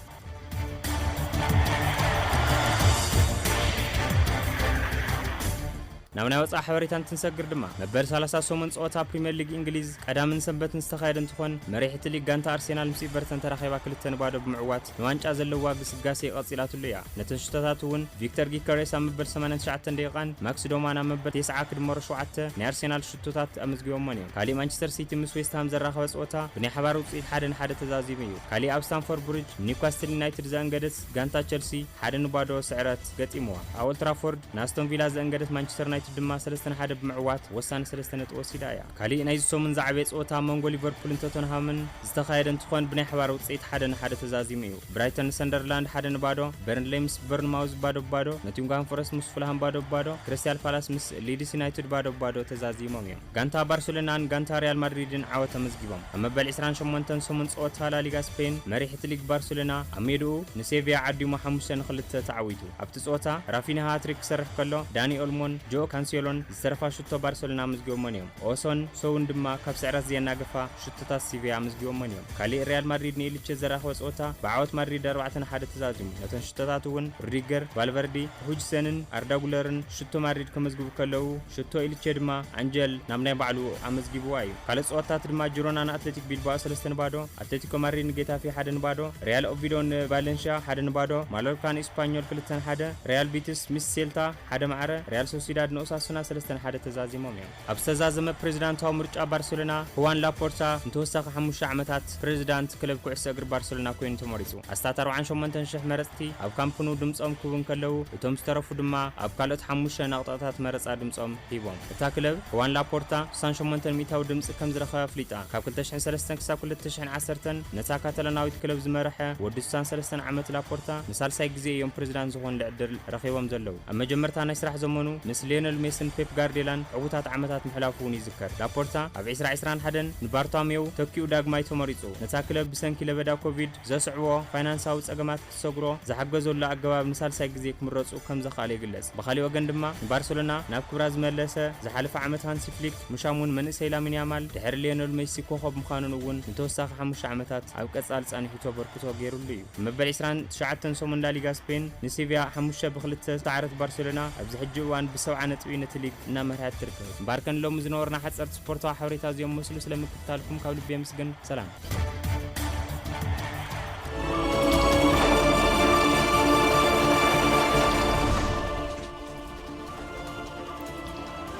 Speaker 20: ናምና ወጻ ሓበሬታን ትንሰግር ድማ መበል 38 ጾታ ፕሪሚየር ሊግ እንግሊዝ ቀዳምን ሰንበትን ዝተኻየደ እንትኾን መሪሕቲ ሊግ ጋንታ ኣርሴናል ምስ ኢቨርተን ተራኺባ 2-0 ብምዕዋት ንዋንጫ ዘለዋ ግስጋሴ ቀፂላትሉ እያ ነተን ሽቶታት እውን ቪክተር ጊከሬስ ኣብ መበል 89 ደቂቃን ማክስ ዶማን ኣብ መበል 90-7 ናይ ኣርሴናል ሽቶታት ኣመዝጊቦምን እዮም ካሊእ ማንቸስተር ሲቲ ምስ ዌስት ሃም ዘራኸበ ጾታ ብናይ ሓባር ውፅኢት 1-1 ተዛዚሙ እዩ ካሊእ ኣብ ስታንፎርድ ብሪጅ ኒውካስትል ዩናይትድ ዘእንገደት ጋንታ ቸልሲ 1-0 ስዕረት ገጢምዋ ኣብ ኦልድ ትራፎርድ ናስቶን ቪላ ዘእንገደት ማንቸስተር ዩናይትድ ድማ 3-1 ብምዕዋት ወሳኒ 3 ነጥቢ ወሲዳ እያ ካሊእ ናይ ሶምን ዛዕበየ ጾታ መንጎ ሊቨርፑልን ቶተንሃምን ዝተኻየደ እንትኾን ብናይ ሓባር ውፅኢት 1-1 ተዛዚሙ እዩ ብራይተን ሰንደርላንድ 1-0 በርንሌይ ምስ በርንማውዝ 0-0 ኖቲንግሃም ፎረስት ምስ ፉልሃም 0-0 ክሪስታል ፓላስ ምስ ሊድስ ዩናይትድ 0-0 ተዛዚሞም እዮም ጋንታ ባርሴሎናን ጋንታ ሪያል ማድሪድን ዓወት ተመዝጊቦም ኣብ መበል 28 ጾታ ላሊጋ ስፔን መሪሕቲ ሊግ ባርሴሎና ኣብ ሜድኡ ንሴቪያ ዓዲሙ 5-2 ተዓዊቱ ኣብቲ ጾታ ራፊኒሃ ሃትሪክ ክሰርሕ ከሎ ዳኒ ኦልሞን ጆ ካንሴሎን ዝተረፋ ሽቶ ባርሴሎና ምዝጊቦም እዮም ኦሶን ሶውን ድማ ካብ ስዕረት ዘናገፋ ሽቶታት ሲቪያ ምዝጊቦም እዮም ካሊእ ሪያል ማድሪድ ንኢልቼ ዘራኸበ ጾታ ብዓወት ማድሪድ 4-1 ተዛዚሙ ነተን ሽቶታት እውን ሩዲገር ቫልቨርዲ ሁጅሰንን ኣርዳ ጉለርን ሽቶ ማድሪድ ከመዝግቡ ከለው ሽቶ ኢልቼ ድማ አንጀል ናብ ናይ ባዕሉ ኣመዝጊብዋ እዩ ካልእ ጾታታት ድማ ጂሮናን አትሌቲክ ቢልባኦ 3-0 አትሌቲኮ ማድሪድ ንጌታፌ 1-0 ሪያል ኦቪዶ ንቫሌንሺያ 1-0 ማሎርካን ኢስፓኞል 2-1 ሪያል ቢቲስ ምስ ሴልታ 1-0 ሪያል ሶሲዳድ ኦሳሱና 3-1 ተዛዚሞም እዮም ኣብ ዝተዛዘመ ፕሬዝዳንታዊ ምርጫ ባርሴሎና ሁዋን ላፖርታ እንተወሳኺ 5 ዓመታት ፕሬዝዳንት ክለብ ኩዕሶ እግሪ ባርሴሎና ኮይኑ ተመሪጹ ኣስታት 48,000 መረፅቲ ኣብ ካምፕኑ ድምፆም ክህቡ ከለው እቶም ዝተረፉ ድማ ኣብ ካልኦት 5 ነቕጣታት መረፃ ድምፆም ሂቦም እታ ክለብ ሁዋን ላፖርታ 68% ድምፂ ከም ዝረኸበ ኣፍሊጣ ካብ 2003 ክሳብ 2010 ነታ ካታላናዊት ክለብ ዝመርሐ ወዲ 63 ዓመት ላፖርታ ንሳልሳይ ግዜ እዮም ፕሬዝዳንት ዝኾን ልዕድል ረኺቦም ዘለው ኣብ መጀመርታ ናይ ስራሕ ዘመኑ ምስ ሊዮነል ሜስን ፔፕ ጋርዲዮላን ዕዉታት ዓመታት ምሕላፉን ይዝከር ላፖርታ ኣብ 2021 ንባርቶሜው ተኪኡ ዳግማይ ተመሪጹ ነታ ክለብ ብሰንኪ ለበዳ ኮቪድ ዘስዕቦ ፋይናንሳዊ ፀገማት ክሰግሮ ዝሓገዘሉ ኣገባብ ንሳልሳይ ግዜ ክምረፁ ከም ዘኻለ ይግለጽ ብኻሊእ ወገን ድማ ንባርሴሎና ናብ ክብራ ዝመለሰ ዝሓለፈ ዓመት ሃንሲ ፍሊክ ምሻሙን መንእሰይ ላሚን ያማል ድሕሪ ሊዮነል ሜሲ ኮኸብ ምዃኑን እውን ንተወሳኺ 5 ዓመታት ኣብ ቀጻሊ ጸኒሑ ተበርክቶ ገይሩሉ እዩ መበል 29 ሰሙን ላሊጋ ስፔን ንሴቪያ 5-2 ዝተዓረት ባርሴሎና ኣብዚ ሕጂ እዋን ብ70 ነጥቢ ነቲ ሊግ እናመርሐት ትርከብ ባርከን ሎሚ ዝነበርና ሓጸርቲ ስፖርታዊ ሓበሬታ እዚኦም መስሉ ስለምክትታልኩም ካብ ልቤ ምስግን ሰላም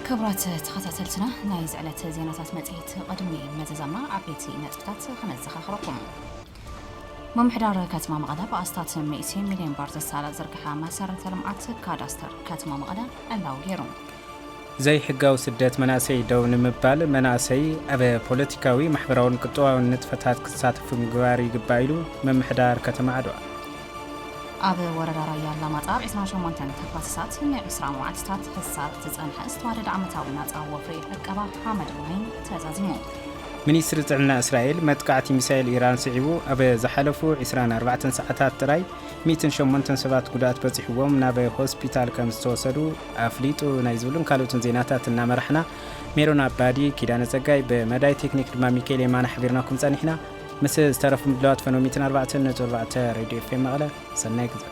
Speaker 2: ክብራት ተኸታተልትና ናይ ዝዕለት ዜናታት መጽሔት ቀድሚ መዘዛማ ዓበይቲ ነጥብታት ክነዘኻኽረኩም መምሕዳር ከተማ መቐለ በኣስታት 100 ሚልዮን ባር ዘሳላ ዝርግሓ መሰረተ ልምዓት ካዳስተር ከተማ መቐለ ዕላው ገይሩ
Speaker 3: ዘይ ሕጋዊ ስደት መናእሰይ ደው ንምባል መናእሰይ ኣብ ፖለቲካዊ ማሕበራውን ቁጠባውን ንጥፈታት ክሳተፉ ምግባር ይግባእ ኢሉ መምሕዳር ከተማ ዓድዋ
Speaker 2: ኣብ ወረዳ ራያ ኣላማጣ 28 ተፋሰሳት ን20 መዓልትታት ሕሳር ዝጸንሐ ዝተዋደደ ዓመታዊ ናፃ ወፍሪ ዕቀባ ሓመድ ማይ ተዛዚሙ
Speaker 3: ሚኒስትሪ ጥዕና እስራኤል መጥቃዕቲ ሚሳኤል ኢራን ስዒቡ ኣብ ዝሓለፉ 24 ሰዓታት ጥራይ 108 ሰባት ጉዳት በፂሕዎም ናብ ሆስፒታል ከም ዝተወሰዱ ኣፍሊጡ ናይ ዝብሉን ካልኦትን ዜናታት እናመራሕና ሜሮን ኣባዲ ኪዳነ ጸጋይ ብመዳይ ቴክኒክ ድማ ሚካኤል የማነ ሓቢርናኩም ጸኒሕና ምስ ዝተረፉ ምድላዋት ፈኖሚትን 4.4 ሬድዮ ኤፍኤም መቐለ ሰናይ ግዜ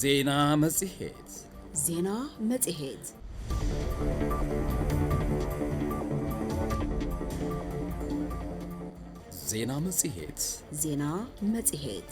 Speaker 21: ዜና መጽሔት
Speaker 15: ዜና መጽሔት
Speaker 21: ዜና መጽሔት
Speaker 15: ዜና መጽሔት